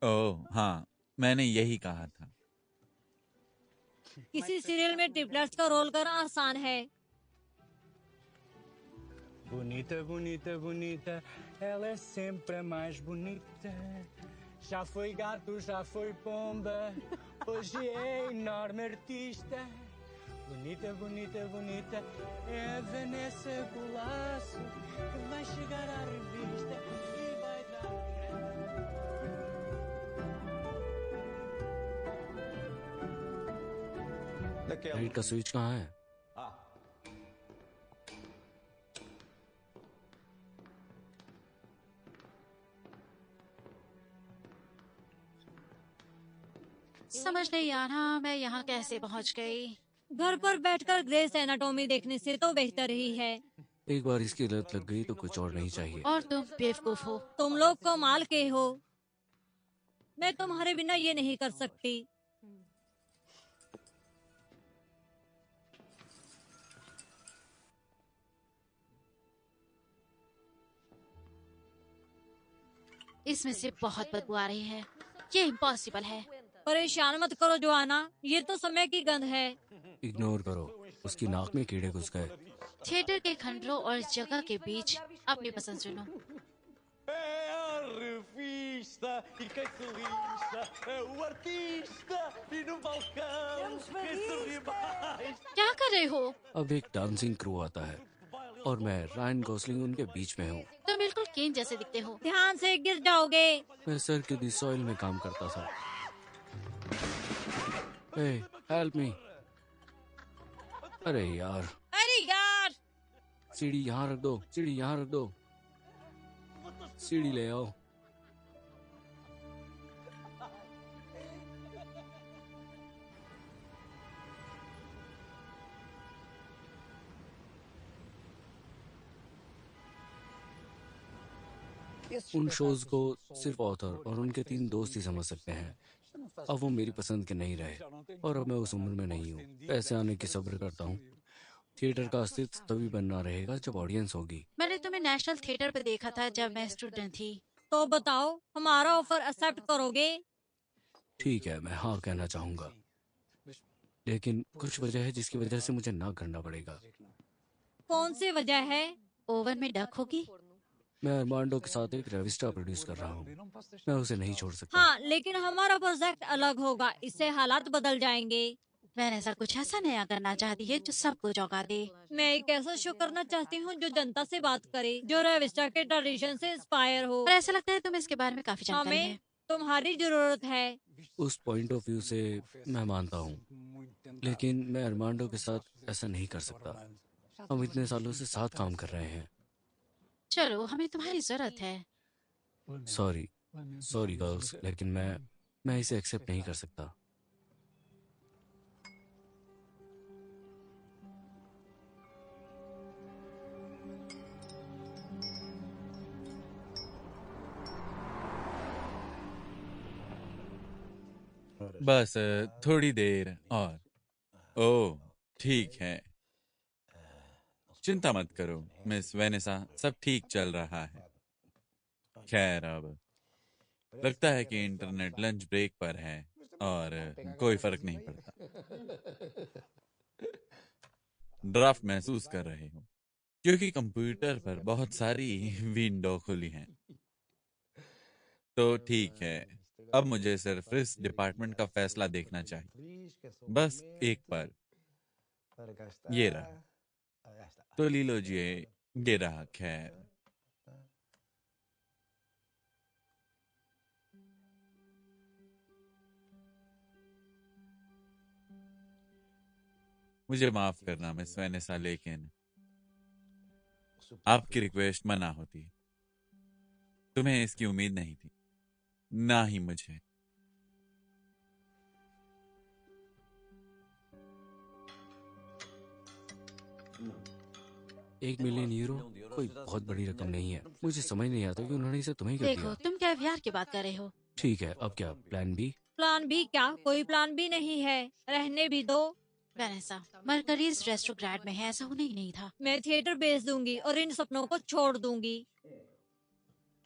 ओह हाँ, मैंने यही कहा था। किसी सीरियल में ट्रिपलेट्स का रोल करना आसान है। Bonita, bonita, bonita, ela é sempre a mais bonita. Já foi gato, já foi pomba, hoje é enorme artista. Bonita, bonita, bonita, é a Vanessa Golaço que vai chegar à revista e vai dar. Light का स्विच कहाँ है? समझ नहीं आ रहा मैं यहाँ कैसे पहुँच गई। घर पर बैठकर ग्रेस एनाटॉमी देखने से तो बेहतर ही है। एक बार इसकी लत लग गई तो कुछ और नहीं चाहिए। और तुम बेवकूफ हो। तुम लोग कमाल के हो। मैं तुम्हारे बिना ये नहीं कर सकती। इसमें से बहुत बदबू आ रही है। ये इम्पॉसिबल है। परेशान मत करो जोआना, ये तो समय की गंध है। इग्नोर करो, उसकी नाक में कीड़े घुस गए। थिएटर के खंडरों और जगह के बीच अपनी पसंद चुनो। É a revista e quem se lixa é o artista e no balcão quem sorri mais. क्या कर रहे हो? अब एक डांसिंग क्रू आता है और मैं रायन गॉसलिंग उनके बीच में हूँ। तुम बिल्कुल केन जैसे दिखते हो। ध्यान से गिर जाओगे। मैं सर के दी सॉइल में काम करता था। हे, हेल्प मी। अरे यार, सीढ़ी यहाँ रख दो, सीढ़ी यहाँ रख दो, सीढ़ी ले आओ। उन शोज को सिर्फ ऑथर और उनके 3 दोस्त ही समझ सकते हैं। अब वो मेरी पसंद के नहीं रहे और अब मैं उस उम्र में नहीं हूँ। पैसे आने की सब्र करता हूँ। थिएटर का अस्तित्व तभी बनना रहेगा जब ऑडियंस होगी। मैंने तुम्हें नेशनल थिएटर पे देखा था जब मैं स्टूडेंट थी। तो बताओ, हमारा ऑफर एक्सेप्ट करोगे? ठीक है, मैं हाँ कहना चाहूँगा, लेकिन कुछ वजह है जिसकी वजह से मुझे ना करना पड़ेगा। कौन सी वजह है? ओवन में डक होगी। मैं अरमांडो के साथ एक रेविस्टा प्रोड्यूस कर रहा हूँ। मैं उसे नहीं छोड़ सकता। हाँ, लेकिन हमारा प्रोजेक्ट अलग होगा, इससे हालात बदल जाएंगे। मैंने ऐसा कुछ ऐसा नया करना चाहती है जो सबको चौंका दे। मैं एक ऐसा शो करना चाहती हूँ जो जनता से बात करे, जो रेविस्टा के ट्रेडिशन से इंस्पायर हो। और ऐसा लगता है तुम्हें इसके बारे में काफी जानकारी हमें है। तुम्हारी जरूरत है। उस पॉइंट ऑफ व्यू से मैं मानता हूँ, लेकिन मैं अरमांडो के साथ ऐसा नहीं कर सकता। हम इतने सालों से साथ काम कर रहे हैं। चलो, हमें तुम्हारी जरूरत है। सॉरी सॉरी गर्ल्स, लेकिन मैं इसे एक्सेप्ट नहीं कर सकता। बस थोड़ी देर और। ओह, ठीक है, चिंता मत करो मिस वेनेसा, सब ठीक चल रहा है। खैर, अब लगता है कि इंटरनेट लंच ब्रेक पर है और कोई फर्क नहीं पड़ता। ड्राफ्ट महसूस कर रहे हो क्योंकि कंप्यूटर पर बहुत सारी विंडो खुली हैं। तो ठीक है, अब मुझे सिर्फ इस डिपार्टमेंट का फैसला देखना चाहिए, बस एक पर। ये रहा। तो लीलो जी, ये रहा। खैर, मुझे माफ करना मिस वेनेसा, लेकिन आपकी रिक्वेस्ट मना होती। तुम्हें इसकी उम्मीद नहीं थी, ना ही मुझे। €1 मिलियन कोई बहुत बड़ी रकम नहीं है। मुझे समझ नहीं आता कि उन्होंने इसे तुम्हें क्यों देखो, दिया। तुम क्या व्यवहार की बात कर रहे हो? ठीक है, अब क्या प्लान बी? प्लान भी क्या? कोई प्लान भी नहीं है। रहने भी दो। वेनेसा, मरकरीज रेस्टोग्राड में है, ऐसा होना ही नहीं था। मैं थिएटर बेच दूंगी और इन सपनों को छोड़ दूंगी।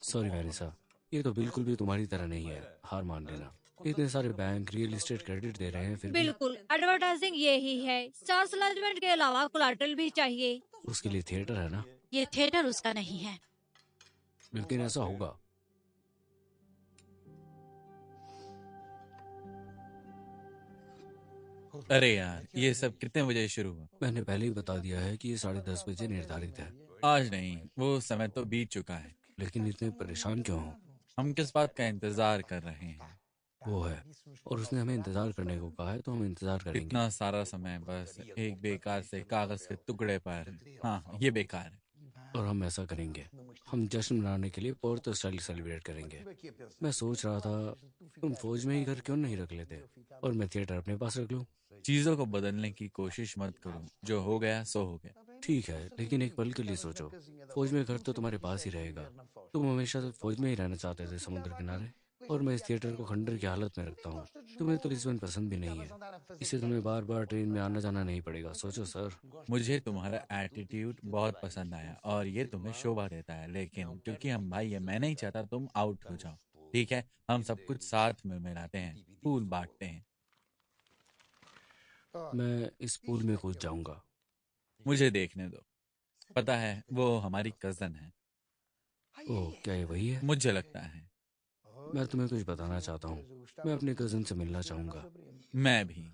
सॉरी वैनिसा, ये तो बिल्कुल भी तुम्हारी तरह नहीं है। हार मान लेना। इतने सारे बैंक रियल एस्टेट क्रेडिट दे रहे हैं, फिर भी बिल्कुल, एडवर्टाइजिंग यही है। स्टार सैलरीमेंट के अलावा कोलैटरल भी चाहिए। उसके लिए थिएटर है ना। ये थिएटर उसका नहीं है। लेकिन ऐसा होगा। अरे यार, ये सब कितने बजे शुरू हुआ? मैंने पहले ही बता दिया है कि ये 10:30 बजे निर्धारित है। आज नहीं, वो समय तो बीत चुका है। लेकिन इतने परेशान क्यों हो? हम किस बात का इंतजार कर रहे हैं? वो है, और उसने हमें इंतजार करने को कहा है, तो हम इंतजार करेंगे। इतना सारा समय बस एक बेकार से कागज के टुकड़े पर। हाँ, ये बेकार है। और हम ऐसा करेंगे। हम जश्न मनाने के लिए पोर्तो स्टाइल सेलिब्रेट करेंगे। मैं सोच रहा था तुम फौज में ही घर क्यों नहीं रख लेते और मैं थिएटर अपने पास रख लूं। चीजों को बदलने की कोशिश मत करो, जो हो गया सो हो गया। ठीक है, लेकिन एक पल के लिए सोचो। फौज में घर तो तुम्हारे पास ही रहेगा। तुम हमेशा से फौज में ही रहना चाहते थे, समुद्र किनारे। और मैं इस थिएटर को खंडर की हालत में रखता हूँ। तुम्हें तो लिस्बन पसंद भी नहीं है, इससे तुम्हें बार बार ट्रेन में आना जाना नहीं पड़ेगा। सोचो सर। मुझे तुम्हारा एटीट्यूड बहुत पसंद आया और ये तुम्हें शोभा देता है, लेकिन क्योंकि हम भाई है, मैं नहीं चाहता तुम आउट हो जाओ। ठीक है, हम सब कुछ साथ में मिलाते हैं, फूल बांटते हैं। मैं इस पूल में कूद जाऊंगा। मुझे देखने दो। पता है, वो हमारी कजन है। ओह, क्या ये वही है? मुझे लगता है। मैं तुम्हें कुछ बताना चाहता हूँ। मैं अपने कजन से मिलना चाहूंगा। मैं भी।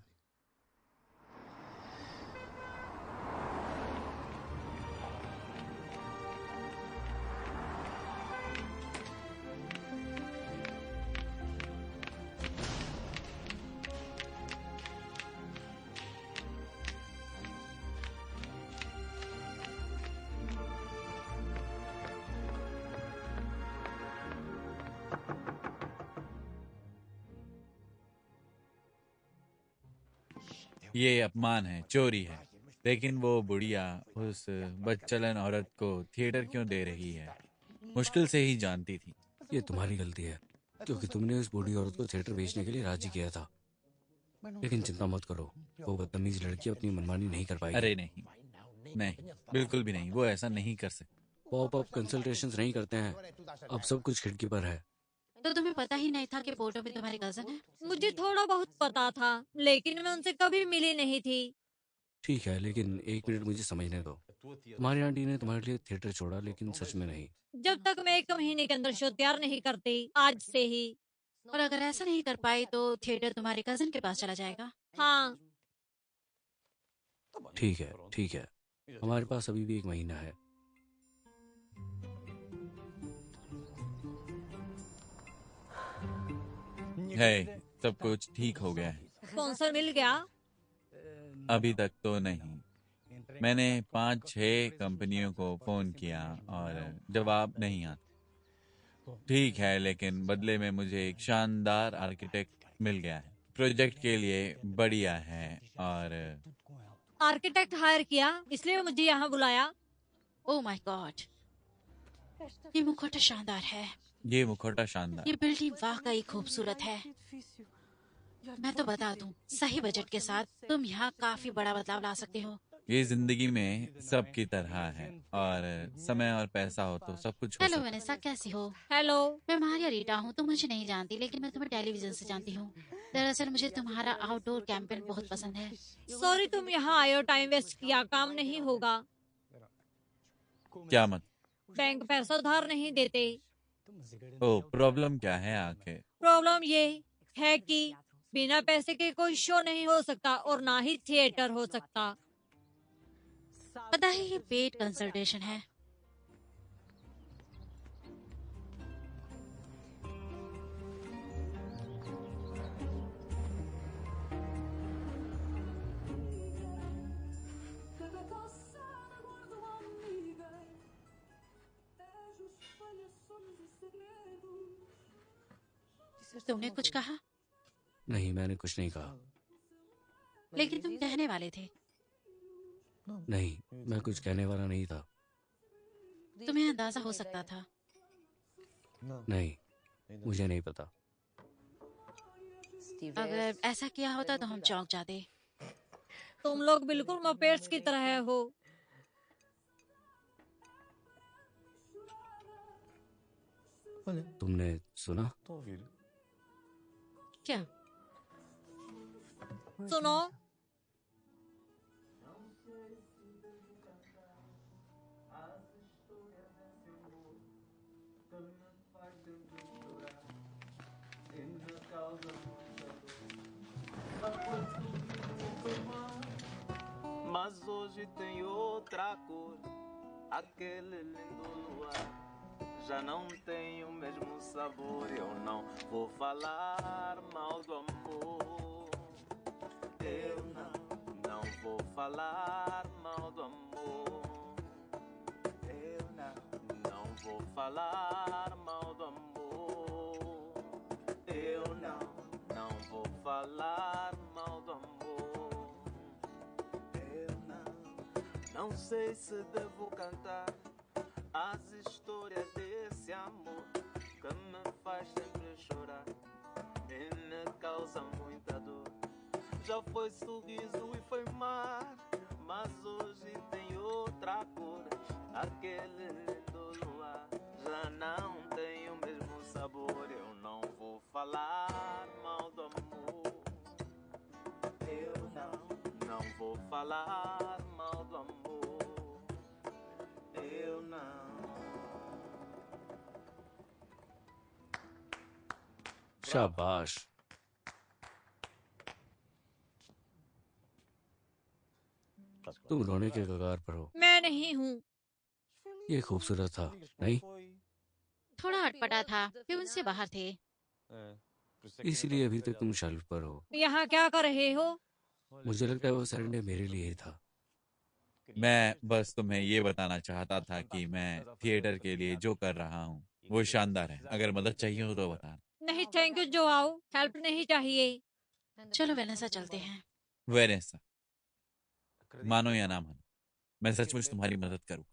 ये अपमान है, चोरी है। लेकिन वो बुढ़िया उस बदचलन औरत को थिएटर क्यों दे रही है? मुश्किल से ही जानती थी। ये तुम्हारी गलती है, क्योंकि तुमने उस बूढ़ी औरत को थिएटर बेचने के लिए राजी किया था। लेकिन चिंता मत करो, वो बदतमीज लड़की अपनी मनमानी नहीं कर पाएगी। अरे नहीं, नहीं, बिल्कुल भी नहीं, वो ऐसा नहीं कर सकती। पॉप अप कंसल्टेशंस नहीं करते हैं, अब सब कुछ खिड़की पर है। तो तुम्हें पता ही नहीं था कि फोटो में तुम्हारे कजन है? मुझे थोड़ा बहुत पता था, लेकिन मैं उनसे कभी मिली नहीं थी। ठीक है, लेकिन एक मिनट मुझे समझने दो। तुम्हारी आंटी ने तुम्हारे लिए थिएटर छोड़ा, लेकिन सच में नहीं। जब तक मैं 1 महीने के अंदर शो तैयार नहीं करती, आज से ही। और अगर ऐसा नहीं कर पाई तो थिएटर तुम्हारे कजन के पास चला जाएगा। हाँ, ठीक है, ठीक है, हमारे पास अभी भी 1 महीना है। है, सब कुछ ठीक हो गया है। स्पॉन्सर मिल गया? अभी तक तो नहीं। मैंने 5-6 कंपनियों को फोन किया और जवाब नहीं आता। ठीक है, लेकिन बदले में मुझे एक शानदार आर्किटेक्ट मिल गया है। प्रोजेक्ट के लिए बढ़िया है और आर्किटेक्ट हायर किया, इसलिए मुझे यहाँ बुलाया। ओह माय गॉड, ये मुखौटा शानदार है। ये मुखौटा शानदार। ये बिल्डिंग वाकई खूबसूरत है। मैं तो बता दूं, सही बजट के साथ तुम यहाँ काफी बड़ा बदलाव ला सकते हो। ये जिंदगी में सबकी तरह है, और समय और पैसा हो तो सब कुछ हो हेलो सकता है। वनेसा, कैसी हो? हेलो। मैं मारिया रीटा हूँ। तुम मुझे नहीं जानती, लेकिन मैं तुम्हें टेलीविजन से जानती हूँ। दरअसल मुझे तुम्हारा आउटडोर कैंपेन बहुत पसंद है। सॉरी तुम यहाँ आए हो, टाइम वेस्ट किया, काम नहीं होगा। क्या मत? बैंक पैसा उधार नहीं देते। ओ, प्रॉब्लम क्या है आखिर? प्रॉब्लम ये है कि बिना पैसे के कोई शो नहीं हो सकता और ना ही थिएटर हो सकता। पता है ये पेड कंसल्टेशन है। तुमने कुछ कहा? नहीं, मैंने कुछ नहीं कहा। लेकिन तुम कहने वाले थे। नहीं, मैं कुछ कहने वाला नहीं था। तुम्हें अंदाजा हो सकता था। नहीं, मुझे नहीं पता। अगर ऐसा किया होता तो हम चौंक जाते। तुम लोग बिल्कुल मपेट्स की तरह हो। तुमने सुना? क्या? सुनो, mas hoje tem outra cor, aquele lindo luar já não tem o mesmo sabor. Eu não vou falar mal do amor, eu não vou falar mal do amor, eu não vou falar mal do amor, eu não vou falar mal do amor. Não sei se devo cantar as histórias desse amor que me faz sempre chorar e me causa muita dor. Já foi sorriso e foi mar, mas hoje tem outra cor. Aquele lindo luar já não tem o mesmo sabor. Eu não vou falar mal do amor, eu não vou falar mal do amor. Eu não. शाबाश। तुम रोने के कगार पर हो। मैं नहीं हूँ। ये खूबसूरत था, नहीं? थोड़ा अटपटा था, फिर उनसे बाहर थे। इसीलिए अभी तक तुम शेल्फ पर हो। यहाँ क्या कर रहे हो? मुझे लगता है वो सैटरडे मेरे लिए ही था। मैं बस तुम्हें ये बताना चाहता था कि मैं थिएटर के लिए जो कर रहा हूँ वो शानदार है। अगर मदद चाहिए हो तो बताना। नहीं थैंक यू जो आओ, हेल्प नहीं चाहिए। चलो वेनेसा चलते हैं। वेनेसा, मानो या ना मानो, मैं सचमुच तुम्हारी मदद करूँ।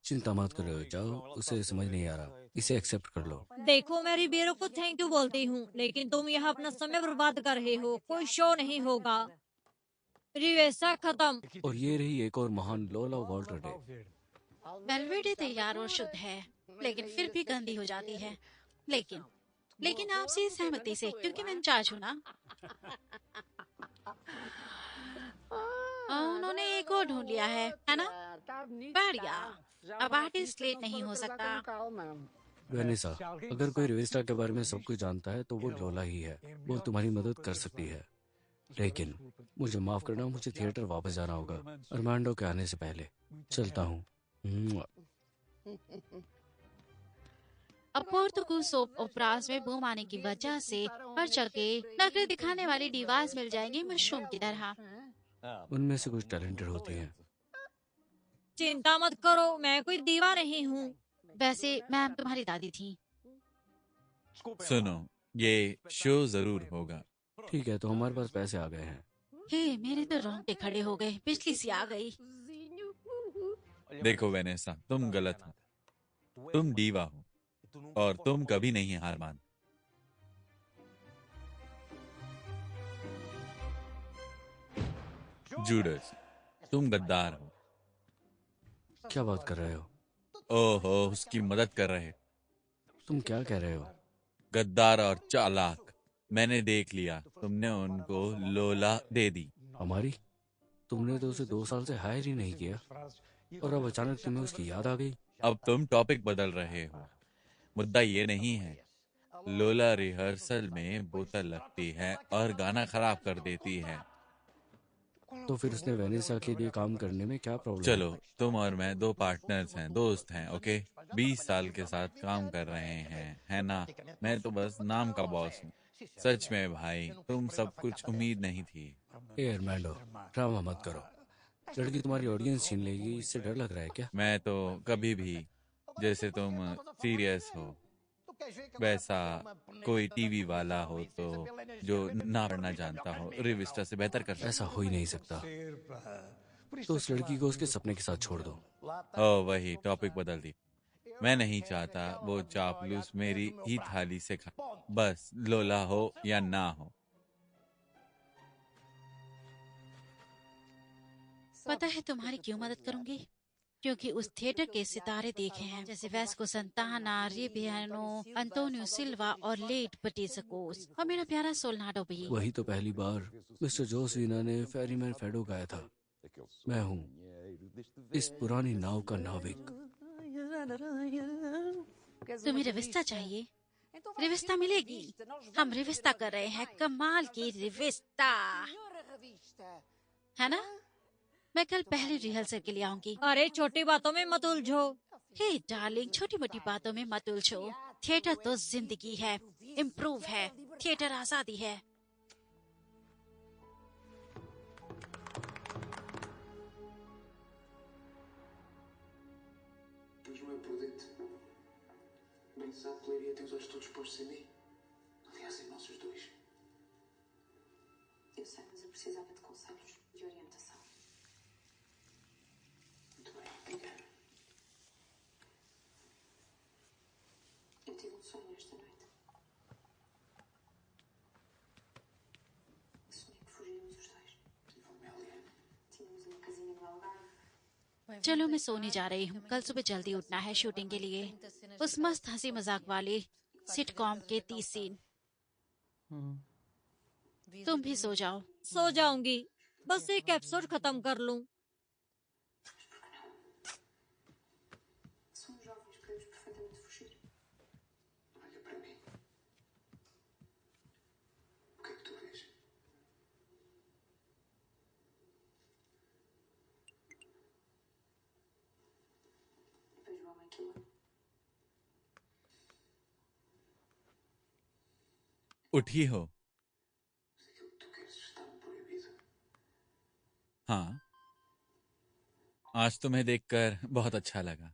चिंता मत करो, जाओ, उसे समझ नहीं आ रहा, इसे एक्सेप्ट कर लो। देखो मैं रिबेरो को थैंक यू बोलती हूँ, लेकिन तुम यहाँ अपना समय बर्बाद कर रहे हो। कोई शो नहीं होगा। रिवेसा खत्म। और ये रही एक और महान लोला वॉल्टर डे। बेलवेडे तैयार और शुद्ध है, लेकिन फिर भी गंदी हो जाती है। लेकिन लेकिन आपसे सहमति से, क्योंकि मैं इंचार्ज हूँ ना। उन्होंने एक और ढूंढ लिया है ना? बढ़िया। अब आर्टिस्ट लेट नहीं हो सकता। वेनिसा, अगर कोई रिवेस्टा के बारे में सब कुछ जानता है तो वो लोला ही है। वो तुम्हारी मदद कर सकती है, लेकिन मुझे माफ करना, मुझे थिएटर वापस जाना होगा अरमांडो के आने से पहले। चलता हूँ। अब पोर्तुगीज सोप ओपरास में बूम आने की वजह से हर जगह नखरे दिखाने वाली डिवास मिल जाएंगी मशरूम की तरह। उनमें से कुछ टैलेंटेड होती हैं। चिंता मत करो, मैं कोई दीवा नहीं हूँ। वैसे मैम तुम्हारी दादी थी। सुनो, ये शो जरूर होगा। ठीक है, तो हमारे पास पैसे आ गए हैं। हे, मेरे तो रोंगटे खड़े हो गए, बिजली सी आ गई। देखो वेनेसा, तुम गलत हो। तुम डीवा हो और तुम कभी नहीं हार मान। जूडस, तुम गद्दार हो। क्या बात कर रहे हो? ओहो, उसकी मदद कर रहे। तुम क्या कह रहे हो? गद्दार और चालाक। मैंने देख लिया, तुमने उनको लोला दे दी। हमारी? तुमने तो उसे 2 साल से हायर ही नहीं किया, और अब अचानक तुम्हें उसकी याद आ गई। अब तुम टॉपिक बदल रहे हो। मुद्दा ये नहीं है। लोला रिहर्सल में बोतल लगती है और गाना खराब कर देती है। तो फिर उसने वेनिसा के लिए काम करने में क्या प्रॉब्लम है? चलो, तुम और मैं 2 पार्टनर्स हैं, दोस्त हैं, ओके। 20 साल के साथ काम कर रहे हैं, है ना? मैं तो बस नाम का बॉस हूँ। सच में भाई, तुम सब कुछ उम्मीद नहीं थी। ए अरमांडो, ड्रामा मत करो। लड़की तुम्हारी ऑडियंस छीन लेगी, इससे डर लग रहा है क्या? मैं तो कभी भी, जैसे तुम सीरियस हो, वैसा कोई टीवी वाला हो तो जो ना पढ़ना जानता हो रिविस्टा से बेहतर कर सकता। ऐसा हो ही नहीं सकता। तो उस लड़की को उसके सपने के साथ छोड़ दो। ओ, वही टॉपिक बदल दी। मैं नहीं चाहता वो चापलूस मेरी ही थाली से खा। बस लोला हो या ना हो। पता है तुम्हारी क्यों मदद करूंगी? क्योंकि उस थिएटर के सितारे देखे हैं, जैसे वेस्को संताना, रिबियानो, अंतोनियो सिल्वा और लेट बटेसकोस, और मेरा प्यारा सोलनाडो भी। वही तो पहली बार मिस्टर जोसविना ने फेरीमैन फेडो गाया था। मैं हूँ इस पुरानी नाव का नाविक। तुम्हें रिविस्ता चाहिए? रिविस्ता मिलेगी। हम रिविस्ता कर रहे हैं, कमाल की रिविस्ता, है ना? मैं कल पहले रिहर्सल के लिए आऊंगी। अरे छोटी बातों में मत उलझो। हे डार्लिंग, छोटी मोटी बातों में मत उलझो। थिएटर तो जिंदगी है, इम्प्रूव है, थिएटर आजादी है। Mas não é prudente. Bem sabe que Leiria tem os olhos todos postos em mim. Aliás, em nós os dois. Eu sei, mas eu precisava de conselhos, de orientação. Muito bem, diga. Eu tive um sonho esta noite. Sonhei que fugíamos os dois. E Valmélia? Tínhamos uma casinha no Algarve. चलो मैं सोने जा रही हूँ, कल सुबह जल्दी उठना है शूटिंग के लिए। उस मस्त हंसी मजाक वाले सिटकॉम के 30 सीन। तुम भी सो जाओ। सो जाऊंगी, बस एक एपिसोड खत्म कर लूं। Somos jovens, podemos perfeitamente fugir. Olha para mim. O que é que tu vês? Vejo o homem que eu amo. उठी हो? Se aquilo que tu queres está-me proibido. हाँ, आज तुम्हें देखकर बहुत अच्छा लगा।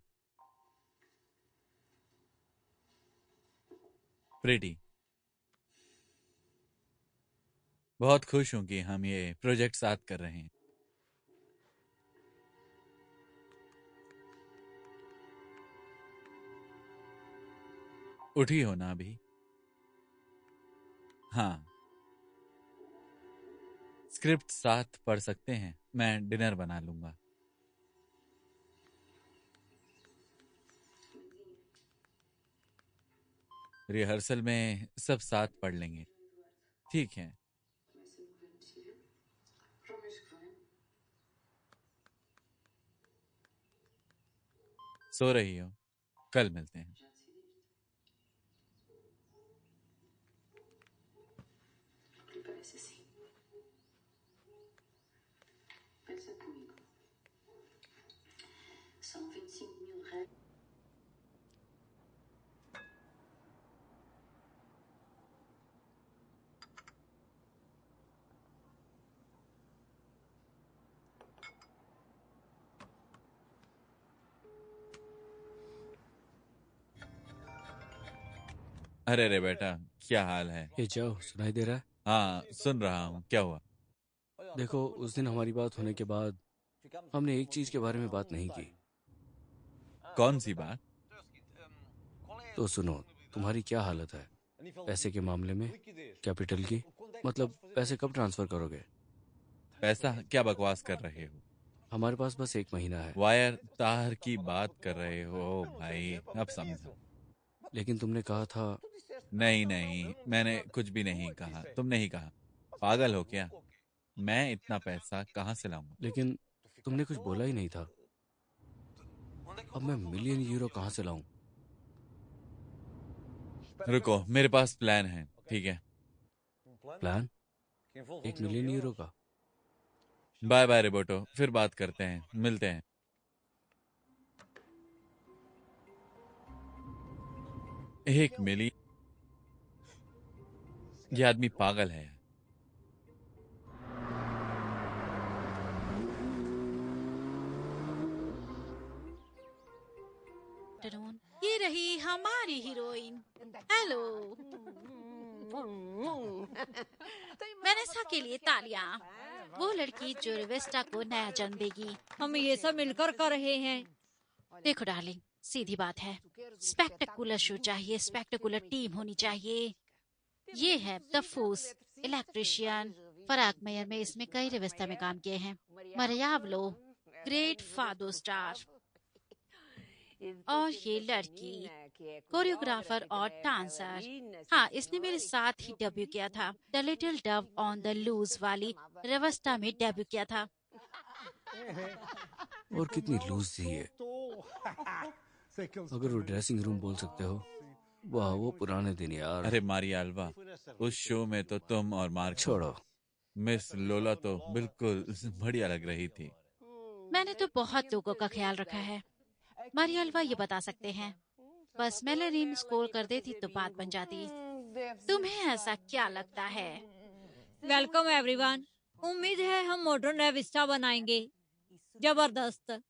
प्रीटी, बहुत खुश हूं कि हम ये प्रोजेक्ट साथ कर रहे हैं। उठी हो ना अभी? हाँ, स्क्रिप्ट साथ पढ़ सकते हैं, मैं डिनर बना लूंगा। रिहर्सल में सब साथ पढ़ लेंगे, ठीक है? Para o mês que vem. सो रही हो? कल मिलते हैं। Já decidiste? O que lhe parece assim? Pensa comigo. São 25.000 reais. अरे रे बेटा, क्या हाल है? ये जाओ, सुनाई दे रहा है? हाँ, सुन रहा हूँ। क्या हुआ? देखो, उस दिन हमारी बात होने के बाद हमने एक चीज के बारे में बात नहीं की। कौन सी बात? तो सुनो, तुम्हारी क्या हालत है पैसे के मामले में, कैपिटल की? मतलब पैसे कब ट्रांसफर करोगे? पैसा? क्या बकवास कर रहे हो? हमारे पास बस 1 महीना है। वायर तार की बात कर रहे हो भाई, अब समझा। लेकिन तुमने कहा था। नहीं नहीं, मैंने कुछ भी नहीं कहा। तुमने ही कहा। पागल हो क्या? मैं इतना पैसा कहाँ से लाऊंगा? लेकिन तुमने कुछ बोला ही नहीं था। अब मैं मिलियन यूरो कहाँ से लाऊं? रुको, मेरे पास प्लान है, ठीक है? प्लान? 1 मिलियन यूरो का? बाय बाय रोबोटो, फिर बात करते हैं, मिलते हैं। एक मिली? ये आदमी पागल है। ये रही हमारी हीरोइन। हेलो। वेनेसा के लिए तालियां। वो लड़की जो रिवेस्टा को नया जन्म देगी। हम ये सब मिलकर कर रहे हैं। देखो डार्लिंग, सीधी बात है, स्पेक्टेकुलर शो चाहिए, स्पेक्टेकुलर टीम होनी चाहिए। ये है द फूस, इलेक्ट्रिशियन, फराक मेयर में इसमें कई रिवेस्टा में काम किए हैं। मरियावलो, ग्रेट फादो स्टार। और ये लड़की कोरियोग्राफर और डांसर। हाँ, इसने मेरे साथ ही डेब्यू किया था। The little dove on the loose वाली रेवस्टा में डेब्यू किया था। और कितनी लूज थी ये। अगर वो ड्रेसिंग रूम बोल सकते हो। वाह, वो पुराने दिन यार। अरे मारिया अल्वा, उस शो में तो तुम और मार्क, छोड़ो। मिस लोला तो बिल्कुल बढ़िया लग रही थी। मैंने तो बहुत लोगों का ख्याल रखा है, मारिया अल्वा ये बता सकते हैं। बस मेलरीन स्कोर कर देती तो बात बन जाती। तुम्हें ऐसा क्या लगता है? Welcome everyone. उम्मीद है हम मॉडर्न रेविस्टा बनाएंगे। जबरदस्त।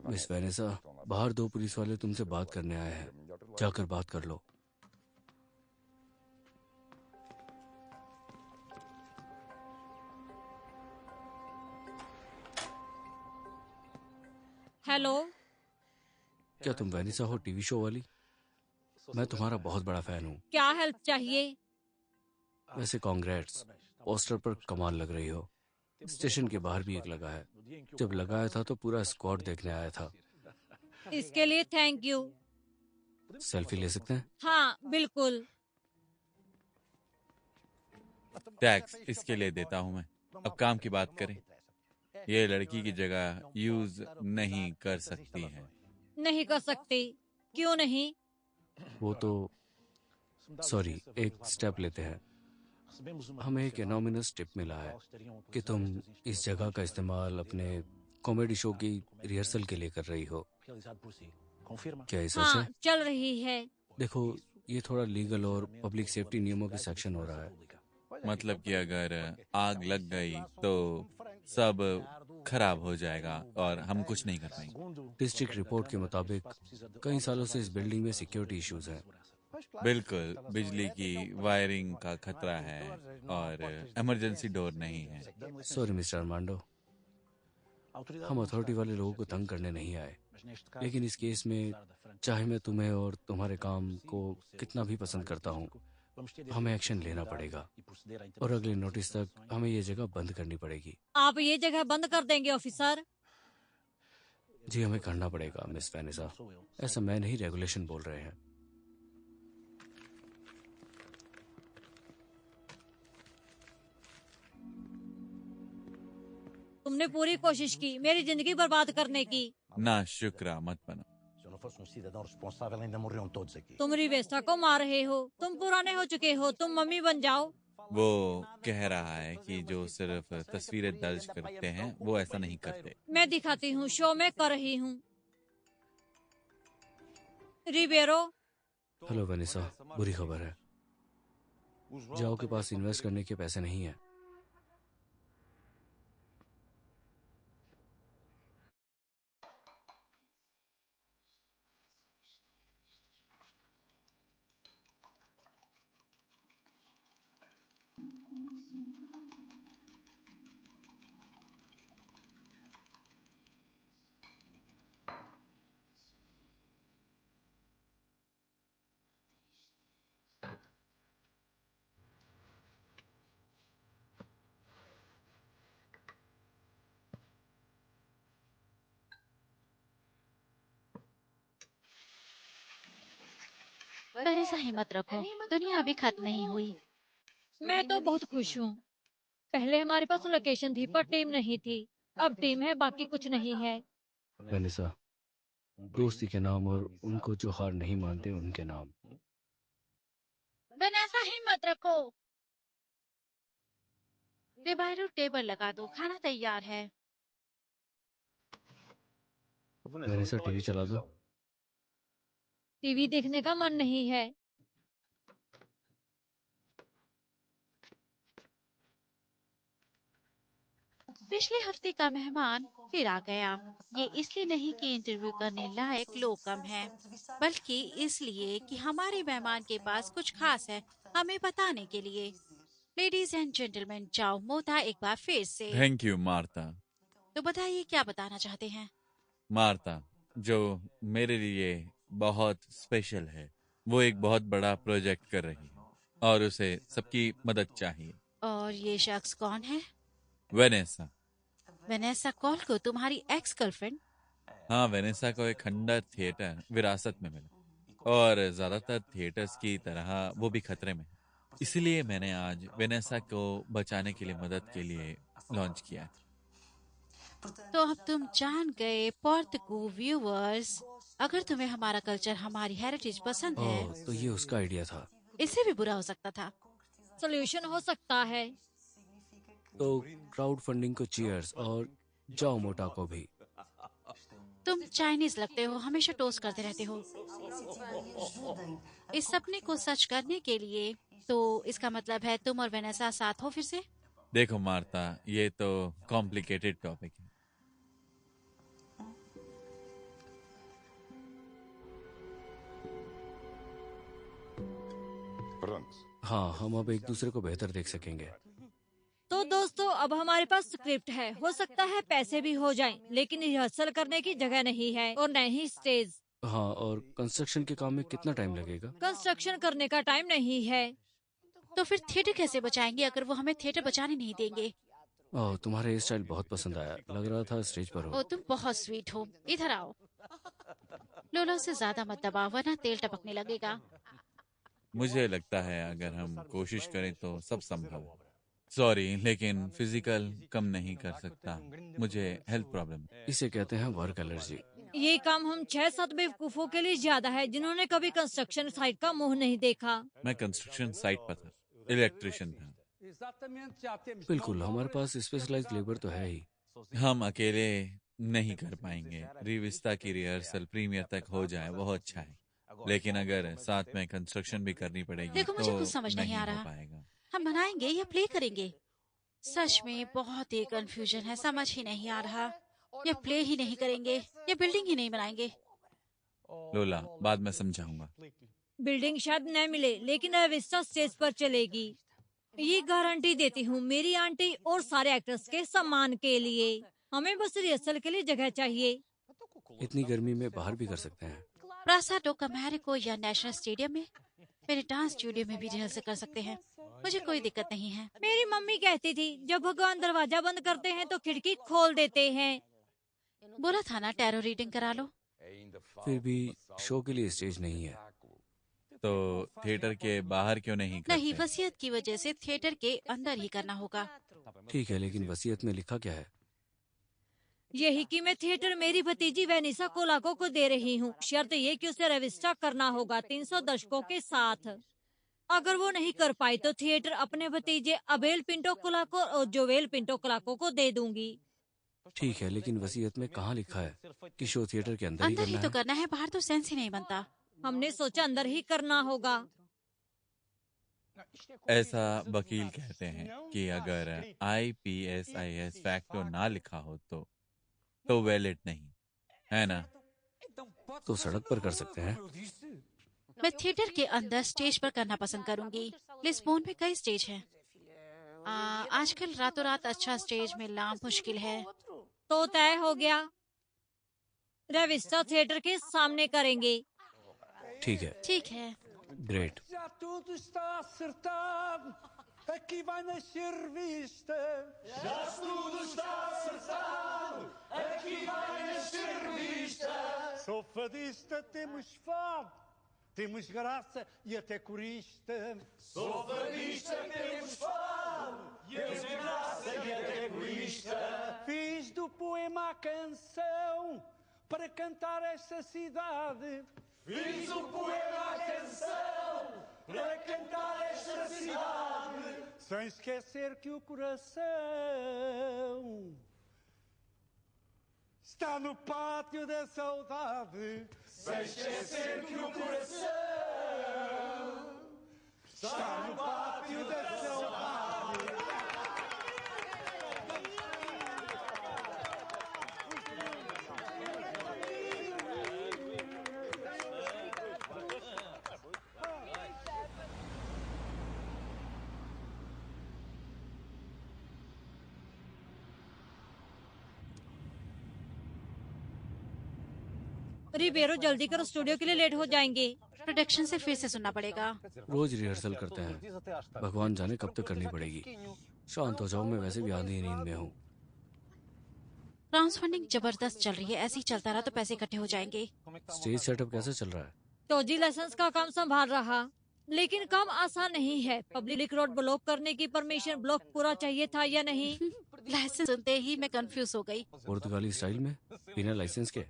मिस वेनेसा, बाहर 2 पुलिस वाले तुमसे बात करने आए हैं, जाकर बात कर लो। हेलो। क्या तुम वेनेसा हो, टीवी शो वाली? मैं तुम्हारा बहुत बड़ा फैन हूँ। क्या हेल्प चाहिए? वैसे कांग्रेट्स, पोस्टर पर कमाल लग रही हो। स्टेशन के बाहर भी एक लगा है। जब लगाया था तो पूरा स्क्वाड देखने आया था। इसके लिए थैंक यू। सेल्फी ले सकते हैं? हाँ बिल्कुल। टैक्स इसके लिए देता हूँ मैं। अब काम की बात करें। ये लड़की की जगह यूज नहीं कर सकती है। नहीं कर सकती? क्यों नहीं? वो तो सॉरी, एक स्टेप लेते हैं। हमें एक एनोमिनस टिप मिला है कि तुम इस जगह का इस्तेमाल अपने कॉमेडी शो की रिहर्सल के लिए कर रही हो। क्या ये सच हाँ, है? चल रही है। देखो, ये थोड़ा लीगल और पब्लिक सेफ्टी नियमों के सेक्शन हो रहा है। मतलब कि अगर आग लग गई तो सब खराब हो जाएगा और हम कुछ नहीं कर पाएंगे। डिस्ट्रिक्ट रिपोर्ट के मुताबिक कई सालों से इस बिल्डिंग में सिक्योरिटी इश्यूज हैं। बिल्कुल, बिजली की वायरिंग का खतरा है और इमरजेंसी डोर नहीं है। Sorry mister Armando. हम अथॉरिटी वाले लोगों को तंग करने नहीं आए, लेकिन इस केस में चाहे मैं तुम्हें और तुम्हारे काम को कितना भी पसंद करता हूँ, हमें एक्शन लेना पड़ेगा और अगले नोटिस तक हमें ये जगह बंद करनी पड़ेगी। आप ये जगह बंद कर देंगे ऑफिसर? जी हमें करना पड़ेगा मिस वेनेसा, ऐसा मैं नहीं, रेगुलेशन बोल रहे हैं। तुमने पूरी कोशिश की मेरी जिंदगी बर्बाद करने की। ना शुक्र मत बनो। तुम रिवेस्टा को मार रहे हो, तुम पुराने हो चुके हो, तुम मम्मी बन जाओ। वो कह रहा है कि जो सिर्फ तस्वीरें दर्ज करते हैं वो ऐसा नहीं करते। मैं दिखाती हूँ, शो में कर रही हूँ। रिबेरो। हेलो वेनेसा, बुरी खबर है, जाओ के पास इन्वेस्ट करने के पैसे नहीं है। वेनेसा हिम्मत रखो, दुनिया अभी खत्म नहीं हुई। मैं तो बहुत खुश हूँ। पहले हमारे पास लोकेशन थी पर टीम नहीं थी, अब टीम है, बाकी कुछ नहीं है। वेनेसा, दोस्ती के नाम और उनको जो हार नहीं मानते उनके नाम। वेनेसा हिम्मत रखो। रिबायरो टेबल लगा दो, खाना तैयार है। वेनेसा टीवी चला दो। टीवी देखने का मन नहीं है। पिछले हफ्ते का मेहमान फिर आ गया। ये इसलिए नहीं कि इंटरव्यू करने लायक लोग कम हैं, बल्कि इसलिए कि हमारे मेहमान के पास कुछ खास है हमें बताने के लिए। लेडीज एंड जेंटलमैन, जाओ मोता एक बार फिर से। Thank you Marta. तो बताइए क्या बताना चाहते हैं? मार्ता, जो मेरे लिए बहुत स्पेशल है, वो एक बहुत बड़ा प्रोजेक्ट कर रही है और उसे सबकी मदद चाहिए। और ये शख्स कौन है? वेनेसा। वेनेसा कॉल को तुम्हारी एक्स गर्लफ्रेंड? हाँ, वेनेसा को एक खंडर थिएटर विरासत में मिला और ज्यादातर थिएटर्स की तरह वो भी खतरे में है। इसलिए मैंने आज वेनेसा को बचाने के लिए मदद के लिए लॉन्च किया है। तो अब तुम जान गए पोर्तुगू व्यूवर्स, अगर तुम्हें हमारा कल्चर, हमारी हेरिटेज पसंद है। ओह, तो ये उसका आइडिया था। इससे भी बुरा हो सकता था। सोल्यूशन हो सकता है। तो क्राउड फंडिंग को चीयर्स और जाओ मोटा को भी। तुम चाइनीज लगते हो, हमेशा टोस्ट करते रहते हो। इस सपने को सच करने के लिए तो इसका मतलब है तुम और वेनेसा साथ हो फिर से? देखो मार्ता, ये तो कॉम्प्लिकेटेड टॉपिक है। हाँ, हम अब एक दूसरे को बेहतर देख सकेंगे। तो दोस्तों, अब हमारे पास स्क्रिप्ट है, हो सकता है पैसे भी हो जाएं, लेकिन रिहर्सल करने की जगह नहीं है और न ही स्टेज। हाँ, और कंस्ट्रक्शन के काम में कितना टाइम लगेगा? कंस्ट्रक्शन करने का टाइम नहीं है। तो फिर थिएटर कैसे बचाएंगे अगर वो हमें थिएटर बचाने नहीं देंगे? ओह, तुम्हारा ये स्टाइल बहुत पसंद आया, लग रहा था स्टेज पर ओ, हो। तुम बहुत स्वीट हो, इधर आओ। लोला से ज्यादा मत दबाओ वरना तेल टपकने लगेगा। मुझे लगता है अगर हम कोशिश करें तो सब संभव है। सॉरी, लेकिन फिजिकल कम नहीं कर सकता, मुझे हेल्थ प्रॉब्लम है। इसे कहते हैं वर्क एलर्जी। ये काम हम 6-7 बेवकूफों के लिए ज्यादा है जिन्होंने कभी कंस्ट्रक्शन साइट का मुंह नहीं देखा। मैं कंस्ट्रक्शन साइट पर था, इलेक्ट्रिशियन था। बिल्कुल, हमारे पास स्पेशलाइज्ड लेबर तो है ही। हम अकेले नहीं कर पाएंगे। रिविस्ता की रिहर्सल प्रीमियर तक हो जाए वो अच्छा है, लेकिन अगर साथ में कंस्ट्रक्शन भी करनी पड़ेगी देखो, मुझे तो कुछ समझ नहीं आ हो रहा। पाएगा। हम बनाएंगे या प्ले करेंगे? सच में बहुत ही कंफ्यूजन है, समझ ही नहीं आ रहा। या प्ले ही नहीं करेंगे या बिल्डिंग ही नहीं बनाएंगे। लोला, बाद में समझाऊंगा। बिल्डिंग शायद न मिले, लेकिन अविस्टा स्टेज पर चलेगी। ये गारंटी देती हूँ मेरी आंटी और सारे एक्टर्स के सम्मान के लिए। हमें बस रिहर्सल के लिए जगह चाहिए। इतनी गर्मी में बाहर भी कर सकते हैं। प्रासा डो कमेरिको या नेशनल स्टेडियम में, मेरे डांस स्टूडियो में भी रिहर्सल कर सकते हैं। मुझे कोई दिक्कत नहीं है। मेरी मम्मी कहती थी जब भगवान दरवाजा बंद करते हैं तो खिड़की खोल देते हैं। बोला था ना टैरो रीडिंग करा लो। फिर भी शो के लिए स्टेज नहीं है। तो थिएटर के बाहर क्यों नहीं करते? नहीं, वसीयत की वजह से थिएटर के अंदर ही करना होगा। ठीक है, लेकिन वसीयत में लिखा क्या है? यही कि मैं थिएटर मेरी भतीजी वेनिसा कोलाको को दे रही हूँ। शर्त ये कि उसे रविस्टा करना होगा 300 दर्शकों के साथ। अगर वो नहीं कर पाई तो थिएटर अपने भतीजे अबेल पिंटो कोलाको और जोवेल पिंटो कोलाको को दे दूंगी। ठीक है, लेकिन वसीयत में कहाँ लिखा है कि शो थिएटर के अंदर ही अंदर करना ही तो है? करना है, बाहर तो सेंस ही नहीं बनता। हमने सोचा अंदर ही करना होगा। ऐसा वकील कहते हैं कि अगर IPSIS फैक्टो ना लिखा हो तो वैलिड नहीं है ना? तो सड़क पर कर सकते हैं। मैं थिएटर के अंदर स्टेज पर करना पसंद करूंगी। लिस्बोन में कई स्टेज हैं। आजकल रातों रात अच्छा स्टेज मिलना मुश्किल है। तो तय हो गया, रेविस्टा थिएटर के सामने करेंगे। ठीक है। ठीक है। Great. Já tudo está acertado, aqui vai nascer revista. Já tudo está acertado, aqui vai nascer revista. Sou fadista, temos fado, temos graça e até corista. Sou fadista, temos fado, temos graça e até corista. Fiz do poema a canção para cantar esta cidade. Fiz um poema à canção para cantar esta cidade, sem esquecer que o coração está no pátio da saudade. Sem esquecer que o coração está no pátio da saudade. Ribeiro जल्दी करो, स्टूडियो के लिए लेट हो जाएंगे। प्रोडक्शन से फिर से सुनना पड़ेगा। रोज रिहर्सल करते हैं, भगवान जाने कब तक करनी पड़ेगी। शांत हो जाओ, मैं वैसे भी आधी नींद में हूँ। क्राउड फंडिंग जबरदस्त चल रही है, ऐसे ही चलता रहा तो पैसे इकट्ठे हो जाएंगे। स्टेज सेटअप कैसे चल रहा है? तो जी लाइसेंस का काम संभाल रहा, लेकिन काम आसान नहीं है। पब्लिक रोड ब्लॉक करने की परमिशन, ब्लॉक पूरा चाहिए था या नहीं? लाइसेंस सुनते ही मैं कंफ्यूज हो गई। पुर्तगाली स्टाइल में बिना लाइसेंस के?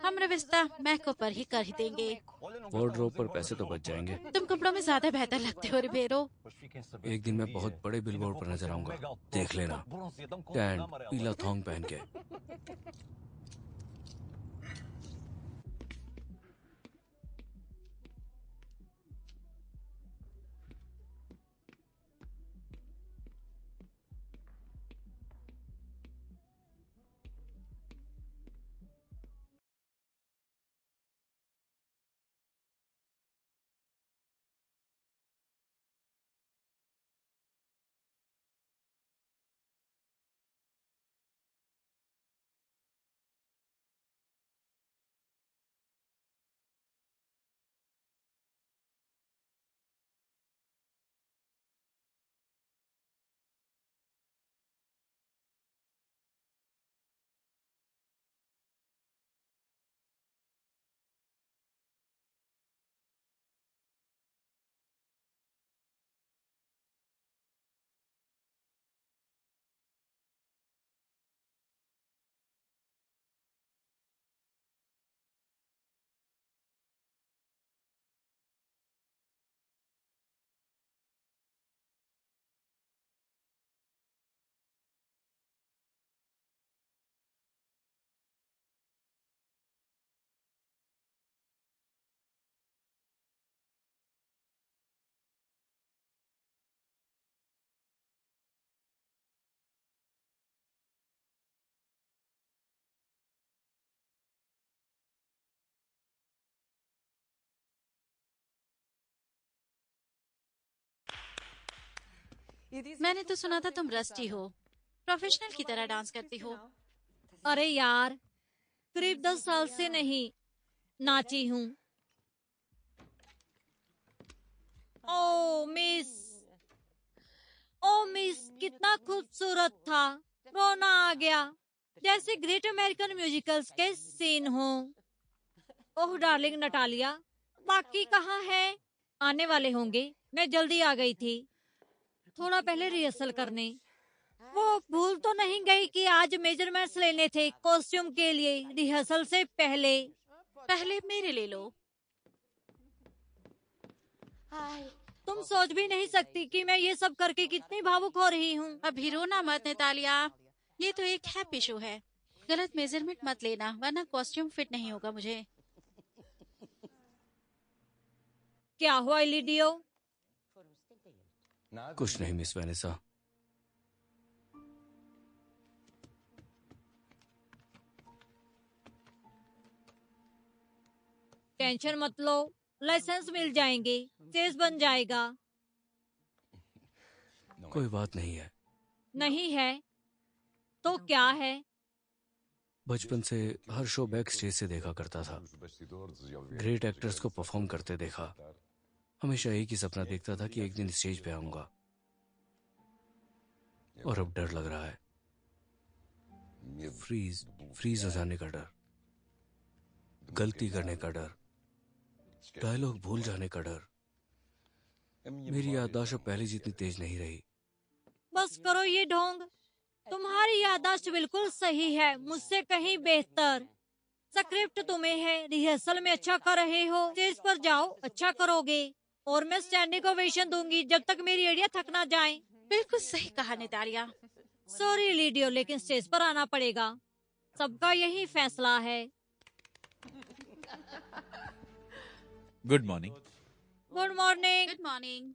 हम रविस्ता मैको पर ही कर ही देंगे। वार्डरोब पर पैसे तो बच जाएंगे। तुम कपड़ों में ज्यादा बेहतर लगते हो रिबेरो। एक दिन मैं बहुत बड़े बिलबोर्ड पर नजर आऊंगा, देख लेना। टैन पीला थोंग पहन के। मैंने तो सुना था तुम रस्टी हो, प्रोफेशनल की तरह डांस करती हो। अरे यार, करीब 10 साल से नहीं नाची हूँ। ओ मिस, ओ मिस, कितना खूबसूरत था। रोना आ गया, जैसे ग्रेट अमेरिकन म्यूजिकल्स के सीन हो। ओह डार्लिंग नटालिया, बाकी कहाँ है? आने वाले होंगे, मैं जल्दी आ गई थी थोड़ा पहले रिहर्सल करने। वो भूल तो नहीं गई कि आज मेजरमेंट्स लेने थे कॉस्ट्यूम के लिए रिहर्सल से पहले। पहले मेरे ले लो। तुम सोच भी नहीं सकती कि मैं ये सब करके कितनी भावुक हो रही हूँ। अभी रोना मत नतालिया, ये तो एक हैप्पी शो है। गलत मेजरमेंट मत लेना, वरना कॉस्ट्यूम फिट नहीं होगा मुझे। क्या हुआ लिडियो? कुछ नहीं मिस वेनेसा। टेंशन मत लो, लाइसेंस मिल जाएंगे, स्टेज बन जाएगा। कोई बात नहीं है। नहीं है तो क्या है? बचपन से हर शो बैक स्टेज से देखा करता था। ग्रेट एक्टर्स को परफॉर्म करते देखा। हमेशा एक ही सपना देखता था कि एक दिन स्टेज पे आऊंगा, और अब डर लग रहा है। फ्रीज हो जाने का डर, गलती करने का डर, डायलॉग भूल जाने का डर। मेरी याददाश्त अब पहले जितनी तेज नहीं रही। बस करो ये ढोंग। तुम्हारी याददाश्त बिल्कुल सही है, मुझसे कहीं बेहतर। स्क्रिप्ट तुम्हें है, रिहर्सल में अच्छा कर रहे हो, स्टेज पर जाओ अच्छा करोगे, और मैं स्टैंडिंग ओवेशन दूंगी जब तक मेरी एड़ियां थक ना जाएं। बिल्कुल सही कहा नतालिया। सॉरी लीडियो, लेकिन स्टेज पर आना पड़ेगा। सबका यही फैसला है। Good morning. Good morning. Good morning.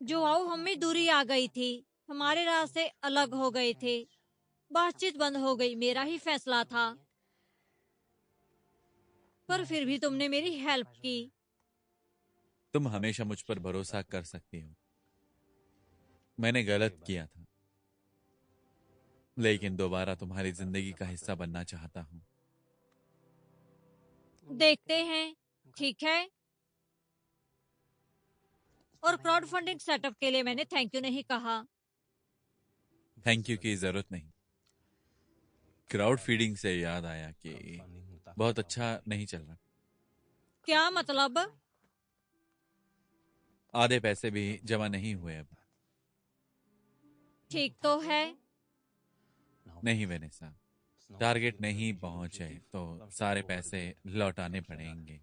जो आओ हम में दूरी आ गई थी, हमारे रास्ते अलग हो गए थे, बातचीत बंद हो गई। मेरा ही फैसला था, पर फिर भी तुमने मेरी हेल्प की। तुम हमेशा मुझ पर भरोसा कर सकती हो। मैंने गलत किया था, लेकिन दोबारा तुम्हारी जिंदगी का हिस्सा बनना चाहता हूँ। देखते हैं, ठीक है। और क्राउड फंडिंग सेटअप के लिए मैंने थैंक यू नहीं कहा। थैंक यू की जरूरत नहीं। क्राउड फीडिंग से याद आया कि बहुत अच्छा नहीं चल रहा। क्या मतलब? आधे पैसे भी जमा नहीं हुए अब। ठीक तो है। नहीं वेनेसा, टारगेट नहीं पहुंचे तो सारे पैसे लौटाने पड़ेंगे।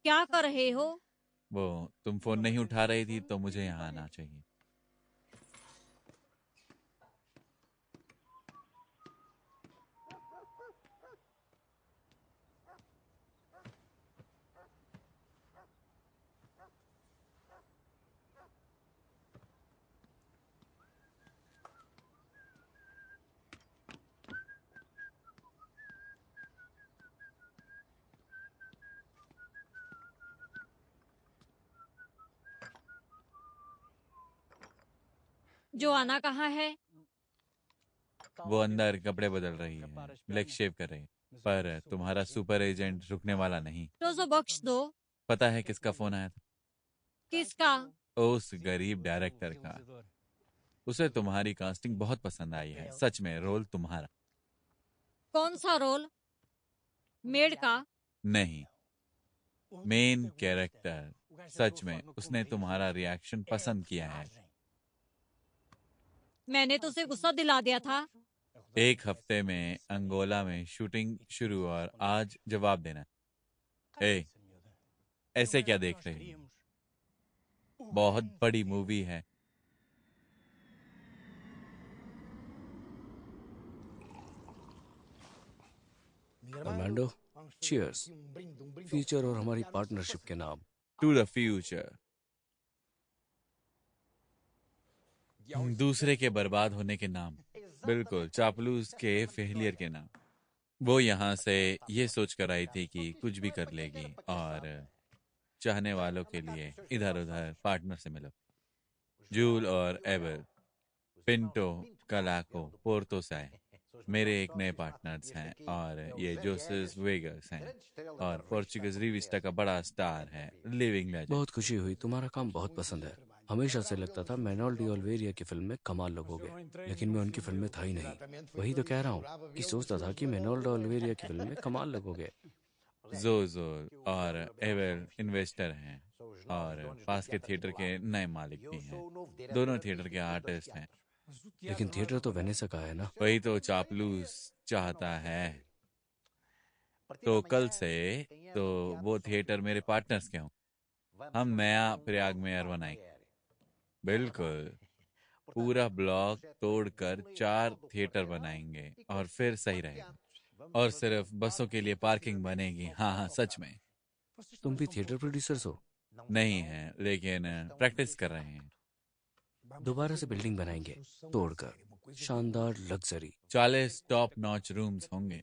क्या कर रहे हो? वो तुम फोन नहीं उठा रही थी तो मुझे यहाँ आना चाहिए। जोआना कहाँ है? वो अंदर कपड़े बदल रही है, लेग शेव कर रही है। पर तुम्हारा सुपर एजेंट रुकने वाला नहीं। तो उसे बख्श दो। पता है किसका फोन आया था? किसका? उस गरीब डायरेक्टर का। उसे तुम्हारी कास्टिंग बहुत पसंद आई है। सच में रोल तुम्हारा। कौन सा रोल? मेड का? नहीं, मेन कैरेक्टर। सच में उसने तुम्हारा रिएक्शन पसंद किया है। मैंने तो उसे गुस्सा दिला दिया था। 1 हफ्ते में अंगोला में शूटिंग शुरू और आज जवाब देना। ए, ऐसे क्या देख रही हो? बहुत बड़ी मूवी है। Armando, cheers. फ्यूचर और हमारी पार्टनरशिप के नाम। To the future. दूसरे के बर्बाद होने के नाम। बिल्कुल, चापलूस के फेलियर के नाम। वो यहाँ से ये सोच कर आई थी कि कुछ भी कर लेगी और चाहने वालों के लिए इधर उधर पार्टनर से मिलो। जूल और एबल, पिंटो, कलाको, पोर्तो से आए। मेरे एक नए पार्टनर्स हैं और ये जोसेस वेगस हैं और पोर्चुगीज रिविस्टा का बड़ा स्टार है, लिविंग लेजेंड। बहुत खुशी हुई, तुम्हारा काम बहुत पसंद है। हमेशा से लगता था मैनुअल डी ओलिवेरा की फिल्म में कमाल लगोगे, लेकिन मैं उनकी फिल्म में था ही नहीं। वही तो कह रहा हूँ कि सोचता था कि मैनुअल डी ओलिवेरा की फिल्म में कमाल लगोगे। जोजोल और एवेल इन्वेस्टर हैं और पास के थिएटर के नए मालिक भी हैं। दोनों थिएटर के आर्टिस्ट हैं। लेकिन थिएटर तो वेनेसा का है ना? वही तो चापलूस चाहता है। तो कल से तो वो थिएटर मेरे पार्टनर्स के हों। हम नया प्रयाग में बनाएंगे। बिल्कुल, पूरा ब्लॉक तोड़कर 4 थिएटर बनाएंगे और फिर सही रहेगा। और सिर्फ बसों के लिए पार्किंग बनेगी। हाँ हाँ, सच में। तुम भी थिएटर प्रोड्यूसर्स हो? नहीं है, लेकिन प्रैक्टिस कर रहे हैं। दोबारा से बिल्डिंग बनाएंगे तोड़कर, शानदार लग्जरी। 40 टॉप नॉच रूम्स होंगे।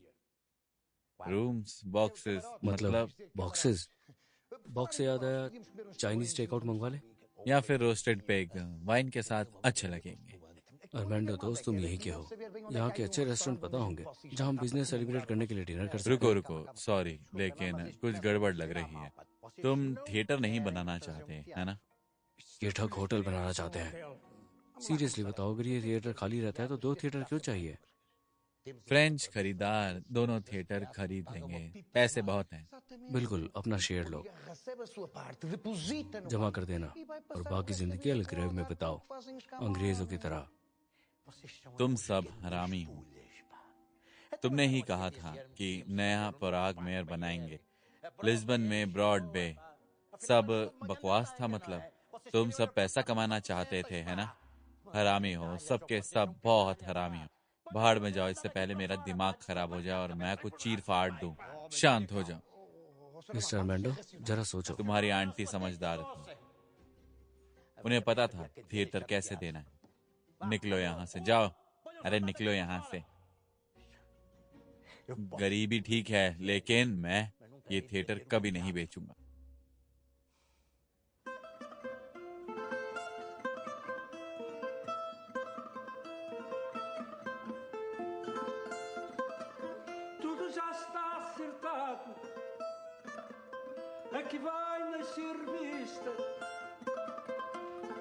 रूम्स, बॉक्सेस, मतलब बॉक्सेस? बॉक्स से याद आया, चाइनीज टेकआउट मंगवा ले। या फिर रोस्टेड पेग वाइन के साथ अच्छे लगेंगे। अर्मांडो दोस्त, तुम यहीं के हो। यहाँ के अच्छे रेस्टोरेंट पता होंगे जहाँ हम बिजनेस सेलिब्रेट करने के लिए डिनर कर सकते हैं। रुको, सॉरी, लेकिन कुछ गड़बड़ लग रही है। तुम थिएटर नहीं बनाना चाहते, है ना? ये ठग होटल बनाना चाहते हैं। सीरियसली बताओ, अगर ये थिएटर खाली रहता है तो 2 थिएटर क्यों चाहिए? फ्रेंच खरीदार दोनों थिएटर खरीद लेंगे। पैसे बहुत हैं। बिल्कुल, अपना शेयर लो, जमा कर देना और बाकी जिंदगी अलग्रेव में बिताओ, अंग्रेजों की तरह। तुम सब हरामी हो। तुमने ही कहा था कि नया पराग मेयर बनाएंगे, लिस्बन में ब्रॉड बे। सब बकवास था। मतलब तुम सब पैसा कमाना चाहते थे, है ना? हरामी हो, सबके सब बहुत हरामी हो। भाड़ में जाओ, इससे पहले मेरा दिमाग खराब हो जाए और मैं कुछ चीर फाड़ दूं। शांत हो जाओ। मिस्टर अर्मांडो, जरा सोचो। तुम्हारी आंटी समझदार थी। उन्हें पता था थिएटर कैसे देना है। निकलो यहाँ से, जाओ। अरे निकलो यहाँ से। गरीबी ठीक है, लेकिन मैं ये थिएटर कभी नहीं बेचूंगा। Tudo já está acertado. Aqui vai nascer revista.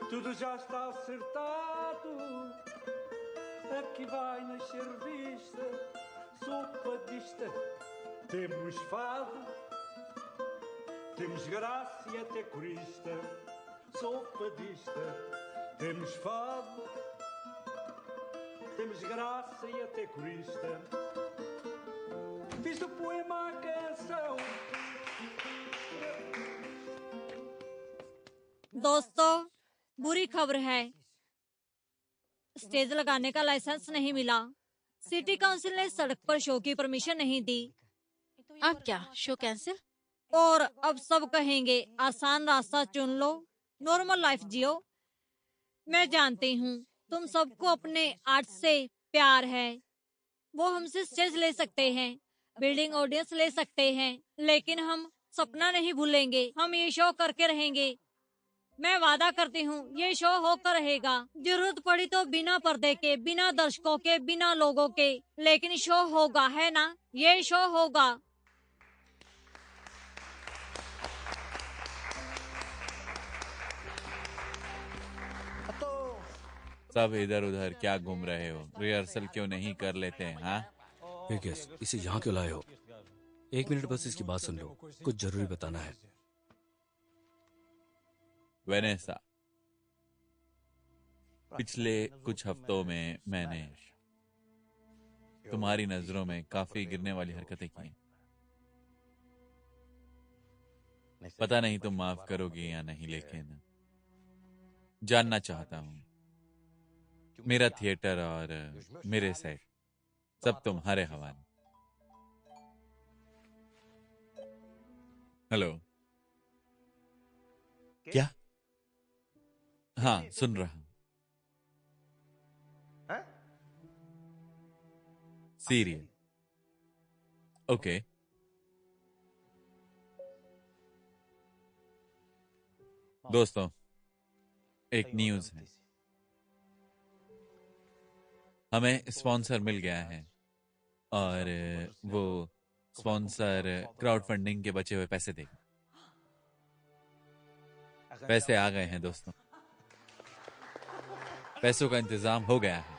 Tudo já está acertado. Aqui vai nascer revista. Sou fadista. Temos fado. Temos graça e até corista. Sou fadista. Temos fado. Temos graça e até corista. Fiz do poema a canção. दोस्तों, बुरी खबर है, स्टेज लगाने का लाइसेंस नहीं मिला। सिटी काउंसिल ने सड़क पर शो की परमिशन नहीं दी। अब क्या, शो कैंसिल? और अब सब कहेंगे आसान रास्ता चुन लो, नॉर्मल लाइफ जियो। मैं जानती हूँ तुम सबको अपने आर्ट से प्यार है। वो हमसे स्टेज ले सकते हैं, बिल्डिंग ऑडियंस ले सकते हैं, लेकिन हम सपना नहीं भूलेंगे। हम ये शो करके रहेंगे। मैं वादा करती हूँ ये शो होकर रहेगा। जरूरत पड़ी तो बिना पर्दे के, बिना दर्शकों के, बिना लोगों के, लेकिन शो होगा, है ना? ये शो होगा। सब इधर उधर क्या घूम रहे हो? रिहर्सल क्यों नहीं कर लेते हैं? हाँ, विगस, इसे यहाँ क्यों लाए हो? 1 मिनट बस इसकी बात सुन लो, कुछ जरूरी बताना है। वेनेसा, पिछले कुछ हफ्तों में मैंने तुम्हारी नजरों में काफी गिरने वाली हरकतें की। पता नहीं तुम माफ करोगी या नहीं, लेकिन जानना चाहता हूं। मेरा थिएटर और मेरे सेट सब तुम्हारे हवाले। हेलो, क्या? हाँ, सुन रहा हूं। Serial, okay. दोस्तों, एक न्यूज है। हमें स्पॉन्सर मिल गया है और वो स्पॉन्सर क्राउड फंडिंग के बचे हुए पैसे देगा। पैसे आ गए हैं दोस्तों, पैसों का इंतजाम हो गया है।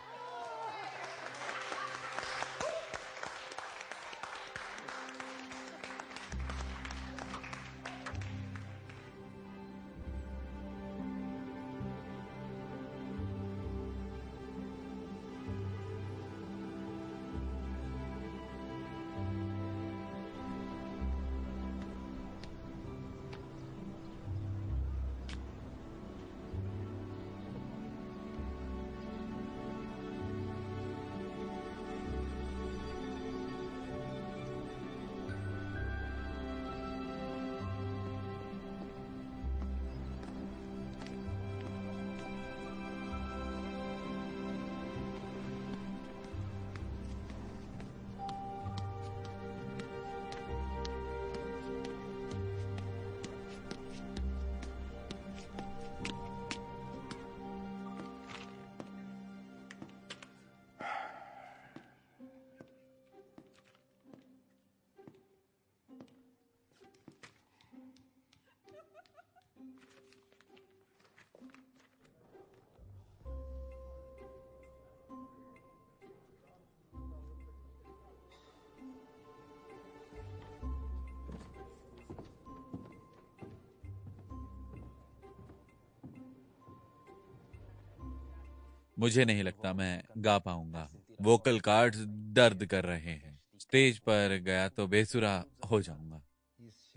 मुझे नहीं लगता मैं गा पाऊंगा। वोकल कार्ड्स दर्द कर रहे हैं। स्टेज पर गया तो बेसुरा हो जाऊंगा।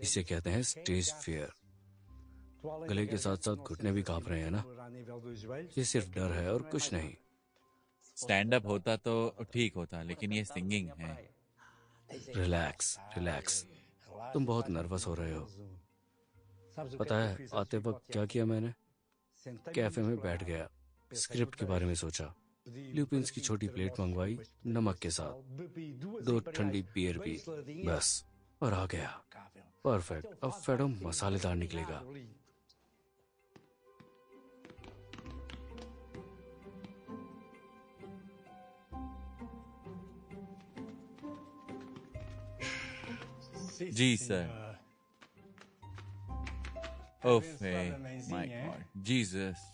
इसे कहते हैं स्टेज फियर। गले के साथ साथ घुटने भी कांप रहे हैं ना? ये सिर्फ डर है और कुछ नहीं। स्टैंड अप होता तो ठीक होता, लेकिन ये सिंगिंग है। रिलैक्स रिलैक्स, तुम बहुत नर्वस हो रहे हो। पता है आते वक्त क्या किया मैंने? कैफे में बैठ गया, स्क्रिप्ट के बारे में सोचा, ल्यूपिन्स की छोटी प्लेट मंगवाई नमक के साथ, 2 ठंडी बियर पी, बस, और आ गया। परफेक्ट। अब फेडो मसालेदार निकलेगा। जी सर। ओफे, माय गॉड, जीसस।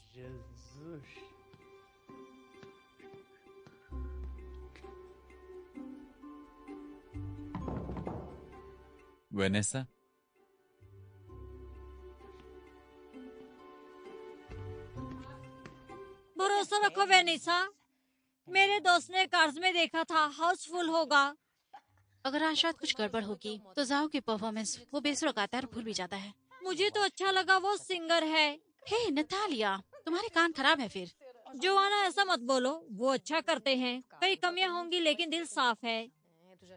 वेनेसा, भरोसा रखो वेनिसा, मेरे दोस्त ने कार्स में देखा था, हाउसफुल होगा। अगर आज शायद कुछ गड़बड़ होगी तो जाओ की परफॉर्मेंस, वो बेसुरा गाता है और भूल भी जाता है। मुझे तो अच्छा लगा, वो सिंगर है। हे नतालिया, तुम्हारे कान खराब है फिर। जोआना ऐसा मत बोलो, वो अच्छा करते हैं। कई कमियां होंगी लेकिन दिल साफ है।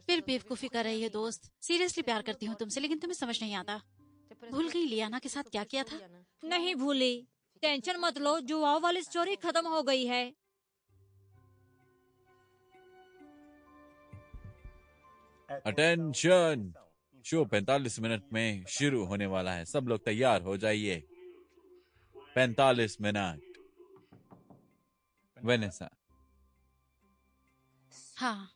फिर बेवकूफी कर रही है दोस्त। सीरियसली प्यार करती हूँ तुमसे, लेकिन तुम्हें समझ नहीं आता। भूल गई लियाना के साथ क्या किया था? नहीं भूली, टेंशन मत लो, जुआओ वाली स्टोरी खत्म हो गई है। अटेंशन, शो 45 मिनट में शुरू होने वाला है। सब लोग तैयार हो जाइए। 45 मिनट। वेनेसा। हाँ,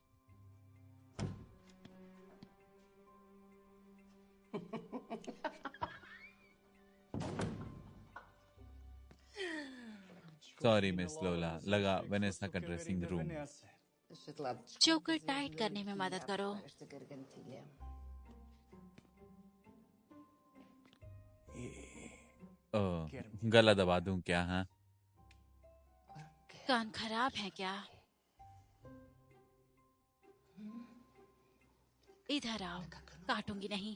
सॉरी मिस लोला, लगा वेनेसा का ड्रेसिंग रूम। चोकर टाइट करने में मदद करो। गला दबा दूं क्या? हाँ, कान खराब है क्या? इधर आओ, काटूंगी नहीं।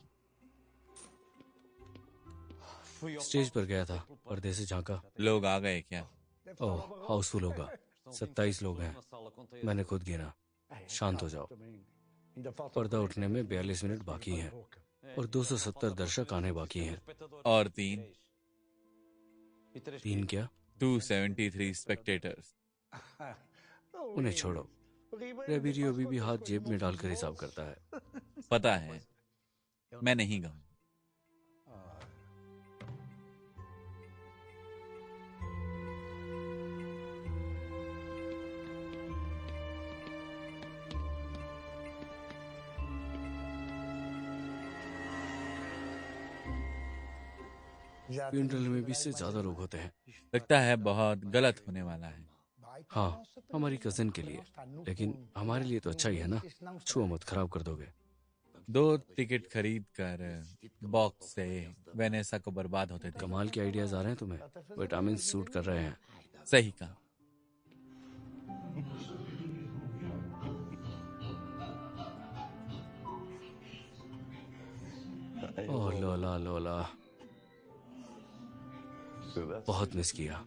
स्टेज पर गया था, पर्दे से झांका। लोग आ गए क्या? ओह, हाउसफुल होगा। 27 लोग हैं, मैंने खुद गिना। शांत हो जाओ। पर्दा उठने में 42 मिनट बाकी हैं और 270 दर्शक आने बाकी हैं। और 3 क्या? 273 स्पेक्टेटर्स। उन्हें छोड़ो। रेबिरियो अभी भी हाथ जेब में डालकर हिसाब करता है। पता है, मैं नहीं गाऊं। फ्यूनरल में भी इससे ज्यादा लोग होते हैं। लगता है बहुत गलत होने वाला है। हाँ, हमारी कजिन के लिए, लेकिन हमारे लिए तो अच्छा ही है ना। छुओ मत, खराब कर दोगे। 2 टिकट खरीद कर बॉक्स से वेनेसा को बर्बाद होते थे। कमाल के आइडियाज आ रहे हैं तुम्हें। विटामिन सूट कर रहे हैं। सही कहा। ओह लोला लोला, बहुत मिस किया।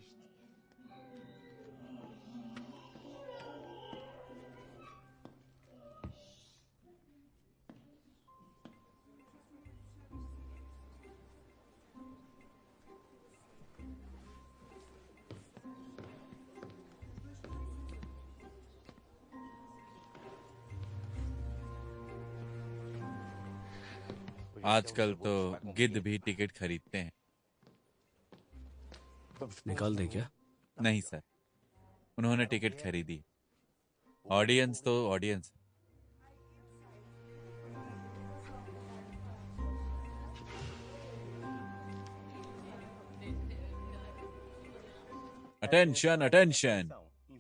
आजकल तो गिद्ध भी टिकट खरीदते हैं। निकाल दे क्या? नहीं सर, उन्होंने टिकट खरीदी। ऑडियंस तो audience. Attention attention,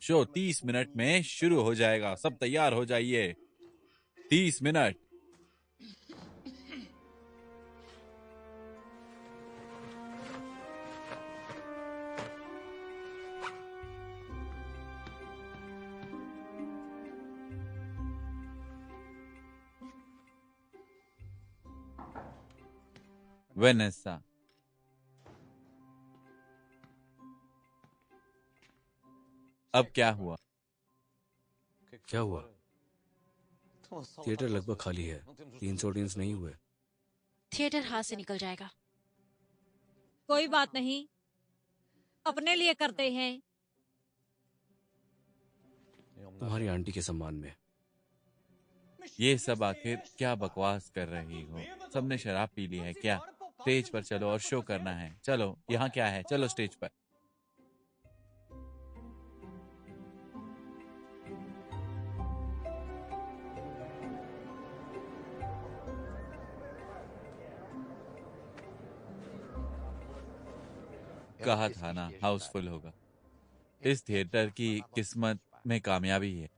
show 30 minute में शुरू हो जाएगा। सब तैयार हो जाइए। 30 मिनट। वेनेसा, अब क्या हुआ? क्या हुआ? थिएटर लगभग खाली है। 300 ऑडियंस नहीं हुए। थिएटर हाथ से निकल जाएगा। कोई बात नहीं, अपने लिए करते हैं। तुम्हारी आंटी के सम्मान में। ये सब आखिर क्या बकवास कर रही हो? सबने शराब पी ली है क्या? स्टेज पर चलो और शो करना है। चलो, यहाँ क्या है? चलो स्टेज पर। कहा था ना, हाउसफुल होगा। इस थिएटर की किस्मत में कामयाबी है।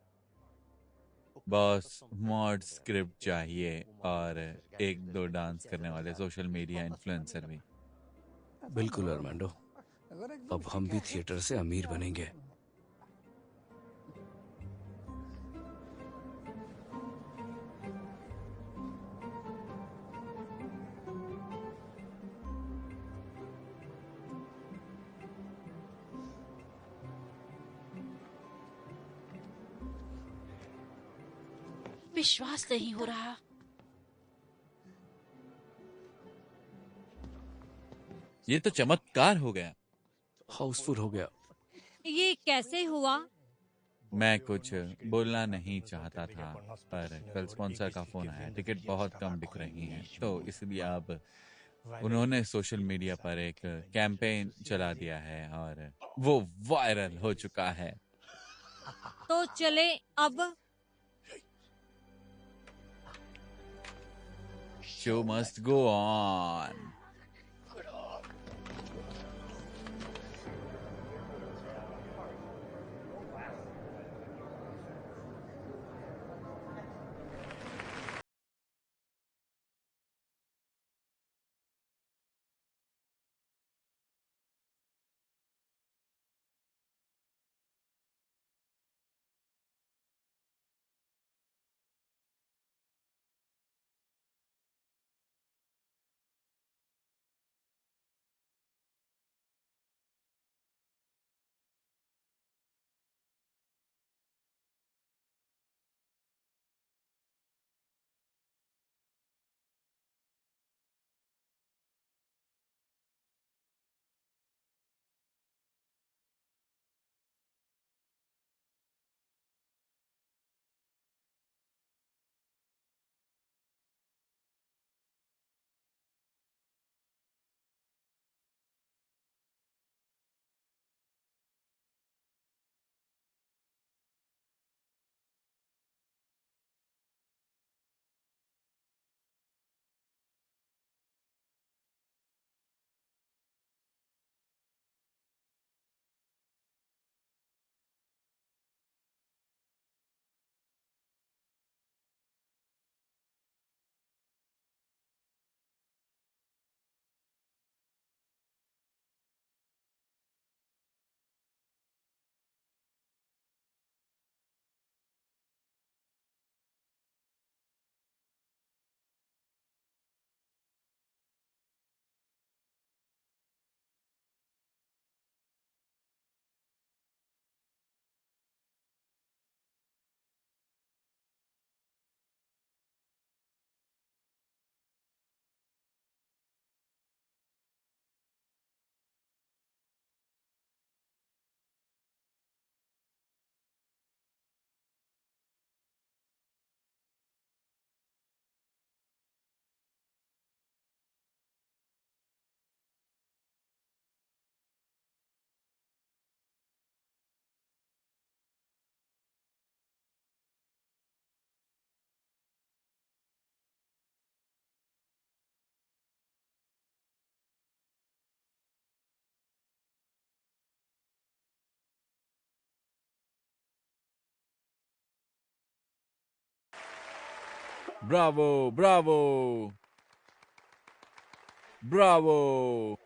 बॉस, मॉड स्क्रिप्ट चाहिए और 1-2 डांस करने वाले सोशल मीडिया इन्फ्लुएंसर भी। बिल्कुल अरमांडो, अब हम भी थिएटर से अमीर बनेंगे। विश्वास नहीं हो रहा। ये तो चमत्कार हो गया। हाउसफुल हो गया। ये कैसे हुआ? मैं कुछ बोलना नहीं चाहता था, पर कल स्पॉन्सर का फोन आया। टिकट बहुत कम बिक रही हैं, तो इसलिए अब उन्होंने सोशल मीडिया पर एक कैंपेन चला दिया है और वो वायरल हो चुका है। तो चले अब। Show must go on. Bravo Bravo Bravo.